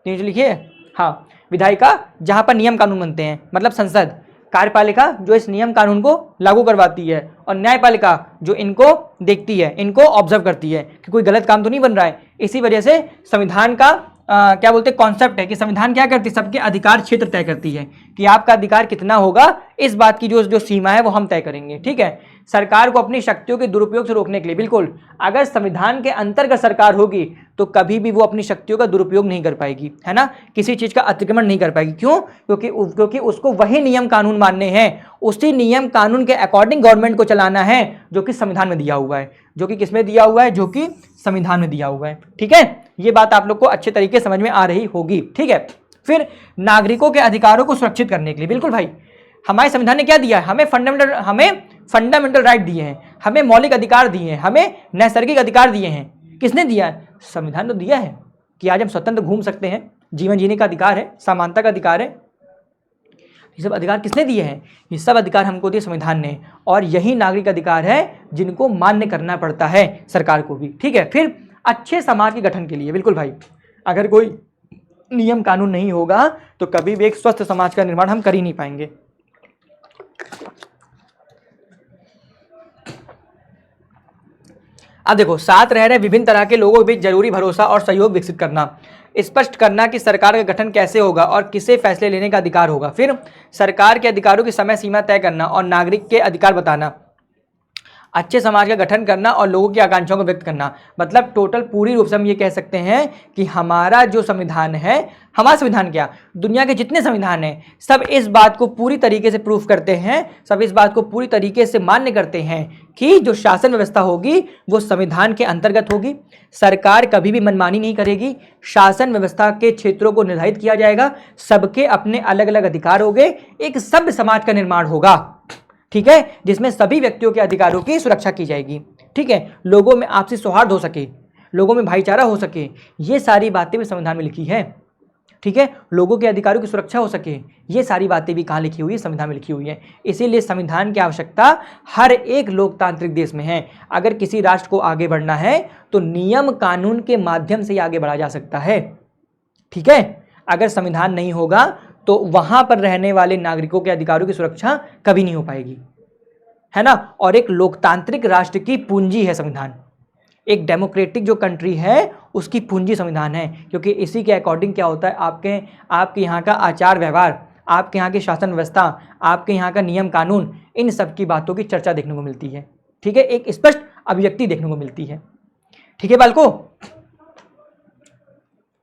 नीचे लिखिए, हाँ, विधायिका जहां पर नियम कानून बनते हैं, मतलब संसद। कार्यपालिका जो इस नियम कानून को लागू करवाती है, और न्यायपालिका जो इनको देखती है, इनको ऑब्जर्व करती है कि कोई गलत काम तो नहीं बन रहा है। इसी वजह से संविधान का क्या बोलते हैं, कॉन्सेप्ट है कि संविधान क्या करती है? सबके अधिकार क्षेत्र तय करती है कि आपका अधिकार कितना होगा, इस बात की जो सीमा है वो हम तय करेंगे, ठीक है। सरकार को अपनी शक्तियों के दुरुपयोग से रोकने के लिए, बिल्कुल, अगर संविधान के अंतर्गत सरकार होगी तो कभी भी वो अपनी शक्तियों का दुरुपयोग नहीं कर पाएगी, है ना, किसी चीज का अतिक्रमण नहीं कर पाएगी। क्यों? क्योंकि उसको वही नियम कानून मानने हैं, उसी नियम कानून के अकॉर्डिंग गवर्नमेंट को चलाना है जो कि संविधान में दिया हुआ है। जो कि किसमें दिया हुआ है? जो कि संविधान में दिया हुआ है, ठीक है। ये बात आप लोग को अच्छे तरीके से समझ में आ रही होगी, ठीक है। फिर नागरिकों के अधिकारों को सुरक्षित करने के लिए, बिल्कुल भाई, हमारे संविधान ने क्या दिया है? हमें फंडामेंटल राइट दिए हैं, हमें मौलिक अधिकार दिए हैं, हमें नैसर्गिक अधिकार दिए हैं। किसने दिया है? संविधान ने दिया है कि आज हम स्वतंत्र घूम सकते हैं, जीवन जीने का अधिकार है, समानता का अधिकार है। ये सब अधिकार किसने दिए हैं? ये सब अधिकार हमको दिए संविधान ने, और यही नागरिक अधिकार है जिनको मान्य करना पड़ता है सरकार को भी, ठीक है। फिर अच्छे समाज के गठन के लिए, बिल्कुल भाई, अगर कोई नियम कानून नहीं होगा तो कभी भी एक स्वस्थ समाज का निर्माण हम कर ही नहीं पाएंगे। अब देखो, साथ रह रहे विभिन्न तरह के लोगों के बीच जरूरी भरोसा और सहयोग विकसित करना, स्पष्ट करना कि सरकार का गठन कैसे होगा और किसे फैसले लेने का अधिकार होगा। फिर सरकार के अधिकारों की समय सीमा तय करना और नागरिक के अधिकार बताना, अच्छे समाज का गठन करना और लोगों की आकांक्षाओं को व्यक्त करना। मतलब टोटल पूरी रूप से हम ये कह सकते हैं कि हमारा जो संविधान है, हमारा संविधान क्या, दुनिया के जितने संविधान हैं, सब इस बात को पूरी तरीके से प्रूफ करते हैं, सब इस बात को पूरी तरीके से मान्य करते हैं कि जो शासन व्यवस्था होगी वो संविधान के अंतर्गत होगी। सरकार कभी भी मनमानी नहीं करेगी, शासन व्यवस्था के क्षेत्रों को निर्धारित किया जाएगा, सबके अपने अलग अलग अधिकार होंगे, एक सभ्य समाज का निर्माण होगा, ठीक है, जिसमें सभी व्यक्तियों के अधिकारों की सुरक्षा की जाएगी, ठीक है। लोगों में आपसी सौहार्द हो सके, लोगों में भाईचारा हो सके, ये सारी बातें भी संविधान में लिखी है, ठीक है। लोगों के अधिकारों की सुरक्षा हो सके, ये सारी बातें भी कहाँ लिखी हुई है? संविधान में लिखी हुई है। इसीलिए संविधान की आवश्यकता हर एक लोकतांत्रिक देश में है। अगर किसी राष्ट्र को आगे बढ़ना है तो नियम कानून के माध्यम से ही आगे बढ़ा जा सकता है, ठीक है। अगर संविधान नहीं होगा तो वहां पर रहने वाले नागरिकों के अधिकारों की सुरक्षा कभी नहीं हो पाएगी, है ना। और एक लोकतांत्रिक राष्ट्र की पूंजी है संविधान, एक डेमोक्रेटिक जो कंट्री है उसकी पूंजी संविधान है, क्योंकि इसी के अकॉर्डिंग क्या होता है, आपके यहाँ का आचार व्यवहार, आपके यहाँ की शासन व्यवस्था, आपके यहाँ का नियम कानून, इन सब की बातों की चर्चा देखने को मिलती है। ठीक है, एक स्पष्ट अभिव्यक्ति देखने को मिलती है। ठीक है बालको,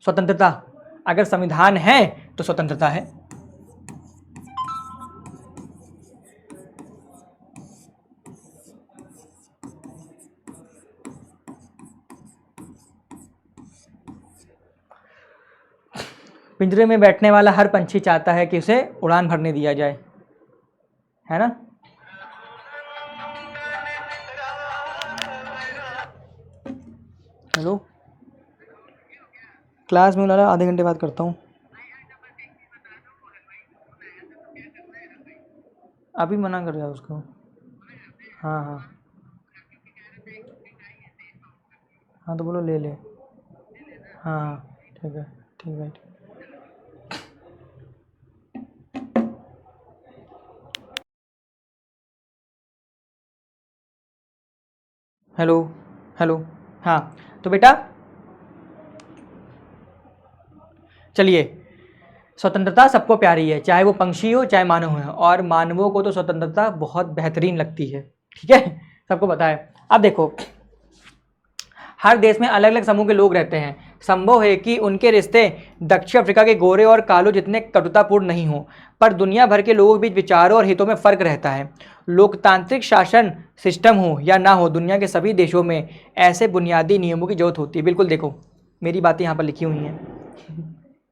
स्वतंत्रता, अगर संविधान है तो स्वतंत्रता है। पिंजरे में बैठने वाला हर पंछी चाहता है कि उसे उड़ान भरने दिया जाए, है ना। हेलो, क्लास में उन्होंने आधे घंटे बाद करता हूँ। अभी मना कर दिया उसको। हाँ हाँ हाँ, तो बोलो ले ले। हाँ हाँ ठीक है ठीक है। हेलो हेलो, हाँ तो बेटा चलिए, स्वतंत्रता सबको प्यारी है, चाहे वो पंक्षी हो चाहे मानव हो, और मानवों को तो स्वतंत्रता बहुत बेहतरीन लगती है। ठीक है, सबको पता है। अब देखो, हर देश में अलग अलग समूह के लोग रहते हैं। संभव है कि उनके रिश्ते दक्षिण अफ्रीका के गोरे और कालो जितने कटुतापूर्ण नहीं हो, पर दुनिया भर के लोगों के बीच विचारों और हितों में फर्क रहता है। लोकतांत्रिक शासन सिस्टम हो या ना हो, दुनिया के सभी देशों में ऐसे बुनियादी नियमों की जरूरत होती है। बिल्कुल देखो, मेरी बातें यहाँ पर लिखी हुई हैं,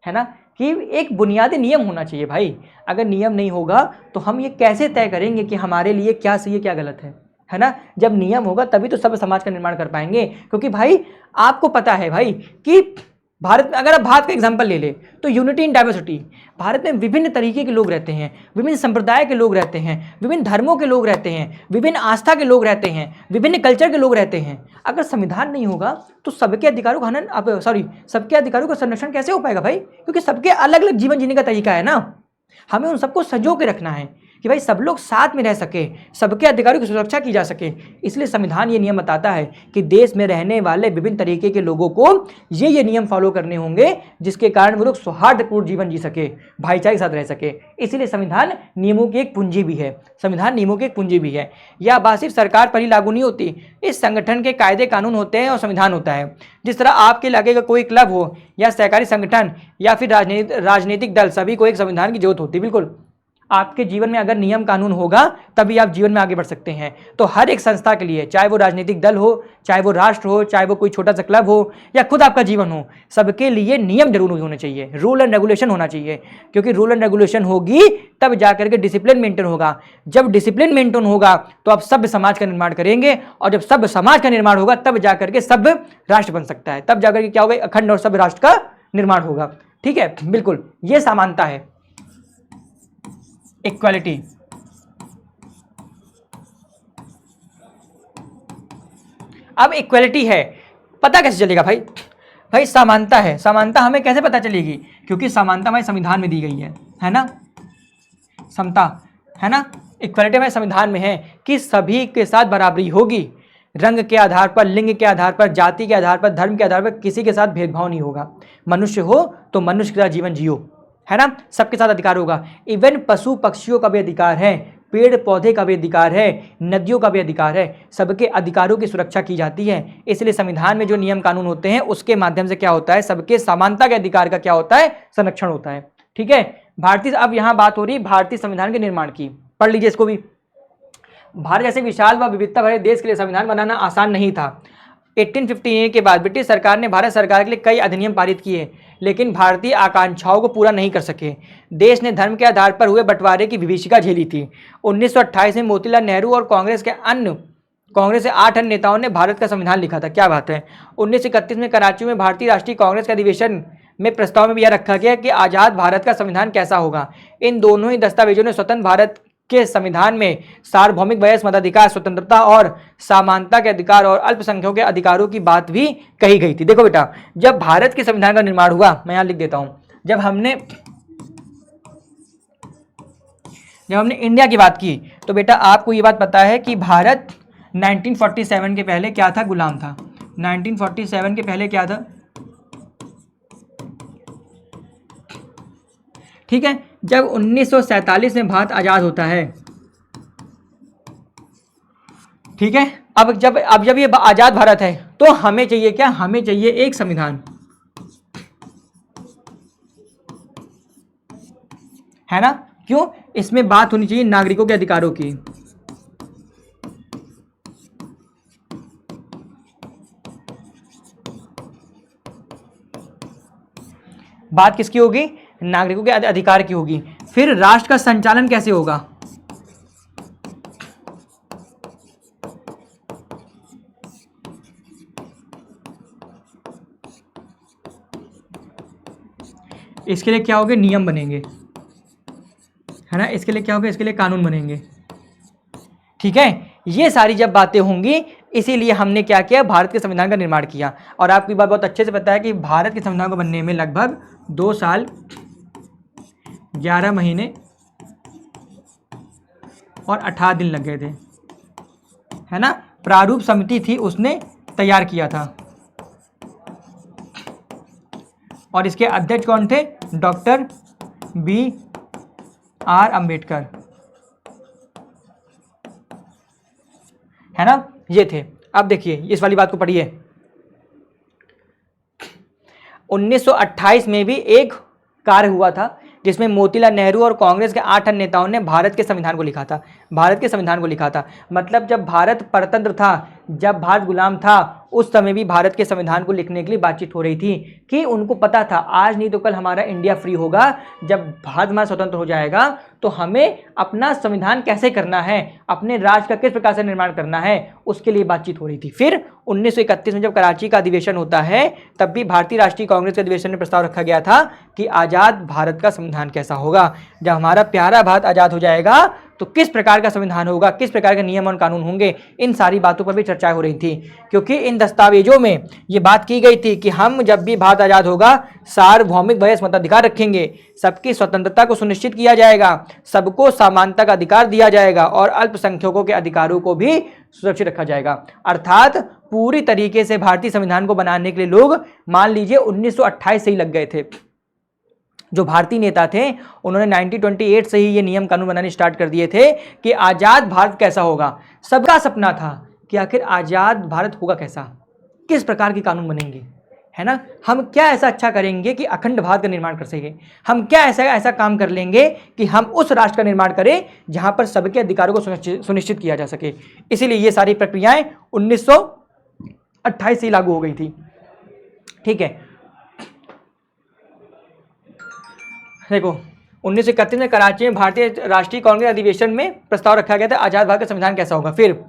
है ना, कि एक बुनियादी नियम होना चाहिए भाई। अगर नियम नहीं होगा तो हम ये कैसे तय करेंगे कि हमारे लिए क्या सही है क्या गलत है ना। जब नियम होगा तभी तो सब समाज का निर्माण कर पाएंगे। क्योंकि भाई आपको पता है भाई कि भारत में, अगर आप भारत का एग्जांपल ले ले तो यूनिटी इन डाइवर्सिटी, भारत में विभिन्न तरीके के लोग रहते हैं, विभिन्न संप्रदाय के लोग रहते हैं, विभिन्न धर्मों के लोग रहते हैं, विभिन्न आस्था के लोग रहते हैं, विभिन्न कल्चर के लोग रहते हैं। अगर संविधान नहीं होगा तो सबके अधिकारों का हनन, सबके अधिकारों का संरक्षण कैसे हो पाएगा भाई, क्योंकि सबके अलग अलग जीवन जीने का तरीका है ना। हमें उन सबको संजो के रखना है कि भाई सब लोग साथ में रह सके, सबके अधिकारों की सुरक्षा की जा सके। इसलिए संविधान ये नियम बताता है कि देश में रहने वाले विभिन्न तरीके के लोगों को ये नियम फॉलो करने होंगे, जिसके कारण वो लोग सौहार्दपूर्ण जीवन जी सके, भाईचारे के साथ रह सके। इसलिए संविधान नियमों की एक पूंजी भी है, संविधान नियमों की एक पूंजी भी है। यह बात सिर्फ सरकार पर ही लागू नहीं होती, इस संगठन के कायदे कानून होते हैं और संविधान होता है। जिस तरह आपके इलाके का कोई क्लब हो या सहकारी संगठन या फिर राजनीतिक दल, सभी को एक संविधान की जरूरत होती है। बिल्कुल, आपके जीवन में अगर नियम कानून होगा तभी आप जीवन में आगे बढ़ सकते हैं। तो हर एक संस्था के लिए, चाहे वो राजनीतिक दल हो, चाहे वो राष्ट्र हो, चाहे वो कोई छोटा सा क्लब हो या खुद आपका जीवन हो, सबके लिए नियम जरूर होने चाहिए, रूल एंड रेगुलेशन होना चाहिए। क्योंकि रूल एंड रेगुलेशन होगी तब जाकर के डिसिप्लिन मेंटेन होगा। जब डिसिप्लिन मेंटेन होगा तो आप सभ्य समाज का निर्माण करेंगे, और जब सभ्य समाज का निर्माण होगा तब जाकर के सभ्य राष्ट्र बन सकता है। तब जाकर के क्या होगा, अखंड और सभ्य राष्ट्र का निर्माण होगा। ठीक है, बिल्कुल, ये समानता है, इक्वालिटी। अब इक्वालिटी है, पता कैसे चलेगा भाई, भाई समानता है। समानता हमें कैसे पता चलेगी, क्योंकि समानता हमारे संविधान में दी गई है ना, समता, है ना। इक्वालिटी हमारे संविधान में है कि सभी के साथ बराबरी होगी, रंग के आधार पर, लिंग के आधार पर, जाति के आधार पर, धर्म के आधार पर किसी के साथ भेदभाव नहीं होगा। मनुष्य हो तो मनुष्य के साथ जीवन जियो, है ना, सबके साथ अधिकार होगा। इवन पशु पक्षियों का भी अधिकार है, पेड़ पौधे का भी अधिकार है, नदियों का भी अधिकार है, सबके अधिकारों की सुरक्षा की जाती है। इसलिए संविधान में जो नियम कानून होते हैं उसके माध्यम से क्या होता है, सबके समानता के अधिकार का क्या होता है, संरक्षण होता है। ठीक है, भारतीय, अब यहाँ बात हो रही है भारतीय संविधान के निर्माण की, पढ़ लीजिए इसको भी। भारत जैसे विशाल व विविधता भरे देश के लिए संविधान बनाना आसान नहीं था। 1858 के बाद ब्रिटिश सरकार ने भारत सरकार के लिए कई अधिनियम पारित किए, लेकिन भारतीय आकांक्षाओं को पूरा नहीं कर सके। देश ने धर्म के आधार पर हुए बंटवारे की विभीषिका झेली थी। 1928 में मोतीलाल नेहरू और कांग्रेस के 8 अन्य नेताओं ने भारत का संविधान लिखा था। क्या बात है। 1931 में कराची में भारतीय राष्ट्रीय कांग्रेस के अधिवेशन में प्रस्ताव में भी यह रखा गया कि आज़ाद भारत का संविधान कैसा होगा। इन दोनों ही दस्तावेजों ने स्वतंत्र भारत के संविधान में सार्वभौमिक वयस्क मताधिकार, स्वतंत्रता और समानता के अधिकार और अल्पसंख्यकों के अधिकारों की बात भी कही गई थी। देखो बेटा, जब भारत के संविधान का निर्माण हुआ, मैं यहाँ लिख देता हूँ, जब हमने इंडिया की बात की, तो बेटा आपको ये बात पता है कि भारत 1947 के पहले क्या था, गुलाम था। 1947 के पहले क्या था? ठीक है, जब 1947 में भारत आजाद होता है, ठीक है, अब जब ये आजाद भारत है तो हमें चाहिए क्या? हमें चाहिए एक संविधान, है ना? क्यों? इसमें बात होनी चाहिए नागरिकों के अधिकारों की। बात किसकी होगी? नागरिकों के अधिकार की होगी। फिर राष्ट्र का संचालन कैसे होगा? इसके लिए क्या होगा? नियम बनेंगे, है ना? इसके लिए क्या होगा? इसके लिए कानून बनेंगे। ठीक है, ये सारी जब बातें होंगी, इसीलिए हमने क्या किया? भारत के संविधान का निर्माण किया। और आपकी बात बहुत अच्छे से पता है कि भारत के संविधान को बनने में लगभग 2 साल 11 महीने और 18 दिन लग गए थे, है ना? प्रारूप समिति थी, उसने तैयार किया था। और इसके अध्यक्ष कौन थे? Doctor B.R. अम्बेडकर, है ना? ये थे। अब देखिए इस वाली बात को पढ़िए। 1928 में भी एक कार्य हुआ था जिसमें मोतीलाल नेहरू और कांग्रेस के 8 अन्य नेताओं ने भारत के संविधान को लिखा था। भारत के संविधान को लिखा था, मतलब जब भारत परतंत्र था, जब भारत गुलाम था, उस समय भी भारत के संविधान को लिखने के लिए बातचीत हो रही थी कि उनको पता था आज नहीं तो कल हमारा इंडिया फ्री होगा। जब भारत हमारा स्वतंत्र हो जाएगा तो हमें अपना संविधान कैसे करना है, अपने राज्य का किस प्रकार से निर्माण करना है, उसके लिए बातचीत हो रही थी। फिर 1931 में जब कराची का अधिवेशन होता है, तब भी भारतीय राष्ट्रीय कांग्रेस के अधिवेशन में प्रस्ताव रखा गया था कि आज़ाद भारत का संविधान कैसा होगा, जब हमारा प्यारा भारत आज़ाद हो जाएगा तो किस प्रकार का संविधान होगा, किस प्रकार के नियम और कानून होंगे। इन सारी बातों पर भी चर्चा हो रही थी, क्योंकि इन दस्तावेजों में ये बात की गई थी कि हम जब भी भारत आज़ाद होगा सार्वभौमिक वयस्क मताधिकार रखेंगे, सबकी स्वतंत्रता को सुनिश्चित किया जाएगा, सबको समानता का अधिकार दिया जाएगा और अल्पसंख्यकों के अधिकारों को भी सुरक्षित रखा जाएगा। अर्थात पूरी तरीके से भारतीय संविधान को बनाने के लिए लोग मान लीजिए 1928 से ही लग गए थे। जो भारतीय नेता थे उन्होंने 1928 से ही ये नियम कानून बनाने स्टार्ट कर दिए थे कि आज़ाद भारत कैसा होगा। सबका सपना था कि आखिर आज़ाद भारत होगा कैसा, किस प्रकार के कानून बनेंगे, है ना? हम क्या ऐसा अच्छा करेंगे कि अखंड भारत का निर्माण कर सके, हम क्या ऐसा काम कर लेंगे कि हम उस राष्ट्र का निर्माण करें जहां पर सबके अधिकारों को सुनिश्चित किया जा सके। इसीलिए ये सारी प्रक्रियाएं 1928 से लागू हो गई थी। ठीक है, देखो 1931 में कराची में भारतीय राष्ट्रीय कांग्रेस अधिवेशन में प्रस्ताव रखा गया था आज़ाद भारत का संविधान कैसा होगा। फिर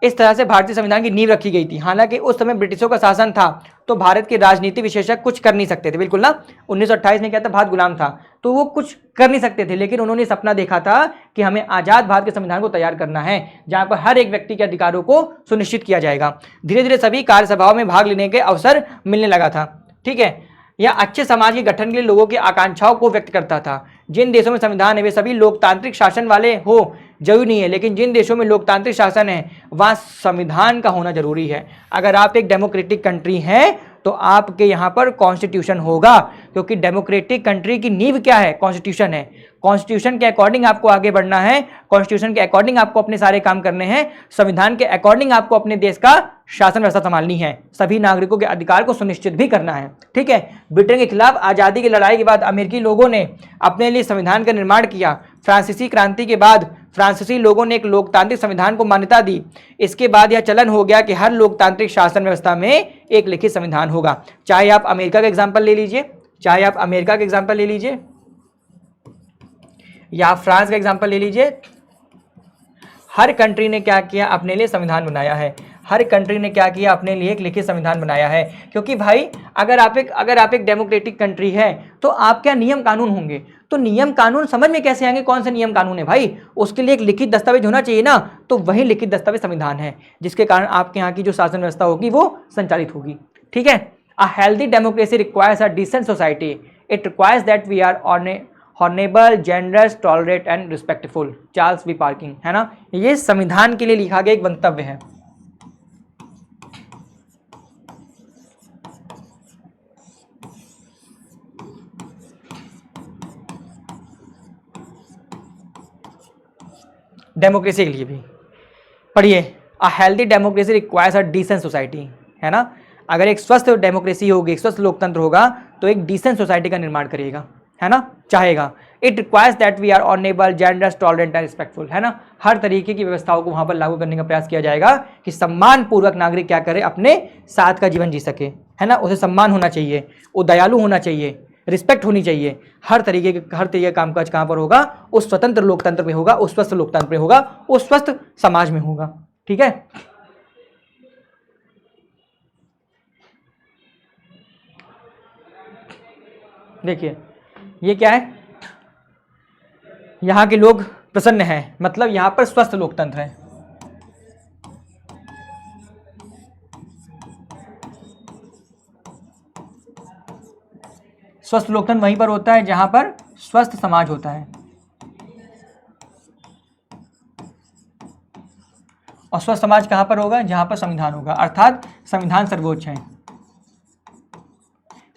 इस तरह से भारतीय संविधान की नींव रखी गई थी। हालांकि उस समय ब्रिटिशों का शासन था तो भारत के राजनीति विशेषज्ञ कुछ कर नहीं सकते थे, बिल्कुल ना। 1928 में क्या था? भारत गुलाम था तो वो कुछ कर नहीं सकते थे, लेकिन उन्होंने सपना देखा था कि हमें आज़ाद भारत के संविधान को तैयार करना है जहां पर हर एक व्यक्ति के अधिकारों को सुनिश्चित किया जाएगा। धीरे धीरे सभी कार्यसभाओं में भाग लेने के अवसर मिलने लगा था। ठीक है, यह अच्छे समाज के गठन के लिए लोगों की आकांक्षाओं को व्यक्त करता था। जिन देशों में संविधान है वे सभी लोकतांत्रिक शासन वाले हो जरूरी नहीं है, लेकिन जिन देशों में लोकतांत्रिक शासन है वहाँ संविधान का होना जरूरी है। अगर आप एक डेमोक्रेटिक कंट्री हैं तो आपके यहाँ पर कॉन्स्टिट्यूशन होगा, क्योंकि डेमोक्रेटिक कंट्री की नींव क्या है? कॉन्स्टिट्यूशन है। कॉन्स्टिट्यूशन के अकॉर्डिंग आपको आगे बढ़ना है, कॉन्स्टिट्यूशन के अकॉर्डिंग आपको अपने सारे काम करने हैं, संविधान के अकॉर्डिंग आपको अपने देश का शासन व्यवस्था संभालनी है, सभी नागरिकों के अधिकार को सुनिश्चित भी करना है। ठीक है, ब्रिटेन के खिलाफ आज़ादी की लड़ाई के बाद अमेरिकी लोगों ने अपने लिए संविधान का निर्माण किया। फ्रांसीसी क्रांति के बाद फ्रांसीसी लोगों ने एक लोकतांत्रिक संविधान को मान्यता दी। इसके बाद यह चलन हो गया कि हर लोकतांत्रिक शासन व्यवस्था में एक लिखित संविधान होगा। चाहे आप अमेरिका का एग्जाम्पल ले लीजिए, चाहे आप अमेरिका का एग्जाम्पल ले लीजिए या फ्रांस का एग्जाम्पल ले लीजिए, हर कंट्री ने क्या किया? अपने लिए संविधान बनाया है। हर कंट्री ने क्या किया? अपने लिए एक लिखित संविधान बनाया है। क्योंकि भाई अगर आप एक डेमोक्रेटिक कंट्री है तो आप क्या नियम कानून होंगे, तो नियम कानून समझ में कैसे आएंगे कौन से नियम कानून है भाई? उसके लिए एक लिखित दस्तावेज होना चाहिए ना, तो वही लिखित दस्तावेज संविधान है, जिसके कारण आपके यहाँ की जो शासन व्यवस्था होगी वो संचालित होगी। ठीक है, a healthy democracy requires a decent society, it requires that we are honourable, generous, tolerant and respectful. Charles B Parking, है ना। ये संविधान के लिए लिखा गया एक वक्तव्य है। डेमोक्रेसी के लिए भी। पढ़िए, a healthy democracy requires a decent society, है ना। अगर एक स्वस्थ डेमोक्रेसी होगी, एक स्वस्थ लोकतंत्र होगा तो एक डिसेंट सोसाइटी का निर्माण करेगा, है ना, चाहेगा। It requires that we are honourable, generous, tolerant and respectful, है ना। हर तरीके की व्यवस्थाओं को वहां पर लागू करने का प्रयास किया जाएगा कि सम्मान पूर्वक नागरिक क्या करे, अपने साथ का जीवन जी सके, है ना। उसे सम्मान होना चाहिए, वो दयालु होना चाहिए, रिस्पेक्ट होनी चाहिए। हर तरीके का कामकाज कहाँ पर होगा, उस स्वतंत्र लोकतंत्र में होगा, उस स्वस्थ लोकतंत्र में होगा, उस स्वस्थ समाज में होगा। ठीक है। देखिए ये क्या है, यहां के लोग प्रसन्न हैं, मतलब यहां पर स्वस्थ लोकतंत्र है। स्वस्थ लोकतंत्र वहीं पर होता है जहां पर स्वस्थ समाज होता है, और स्वस्थ समाज कहां पर होगा, जहां पर संविधान होगा, अर्थात संविधान सर्वोच्च है।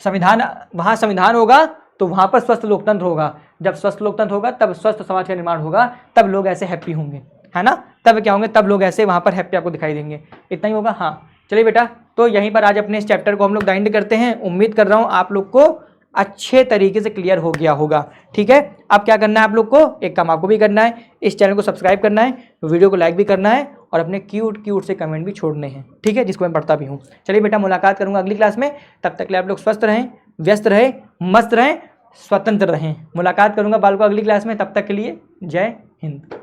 संविधान, वहां संविधान होगा तो वहां पर स्वस्थ लोकतंत्र होगा। जब स्वस्थ लोकतंत्र होगा तब स्वस्थ समाज का निर्माण होगा, तब लोग ऐसे हैप्पी होंगे, है ना। तब क्या होंगे, तब लोग ऐसे वहां पर हैप्पी आपको दिखाई देंगे। इतना ही होगा। हाँ चलिए बेटा, तो यहीं पर आज अपने इस चैप्टर को हम लोग दाइंड करते हैं। उम्मीद कर रहा हूं आप लोग को अच्छे तरीके से क्लियर हो गया होगा। ठीक है, अब क्या करना है आप लोग को, एक काम आपको भी करना है, इस चैनल को सब्सक्राइब करना है, वीडियो को लाइक भी करना है, और अपने क्यूट क्यूट से कमेंट भी छोड़ने हैं, ठीक है, जिसको मैं पढ़ता भी हूँ। चलिए बेटा, मुलाकात करूंगा अगली क्लास में। तब तक के लिए आप लोग स्वस्थ रहें, व्यस्त रहें, मस्त रहें, स्वतंत्र रहें। मुलाकात करूंगा बालकों अगली क्लास में, तब तक के लिए जय हिंद।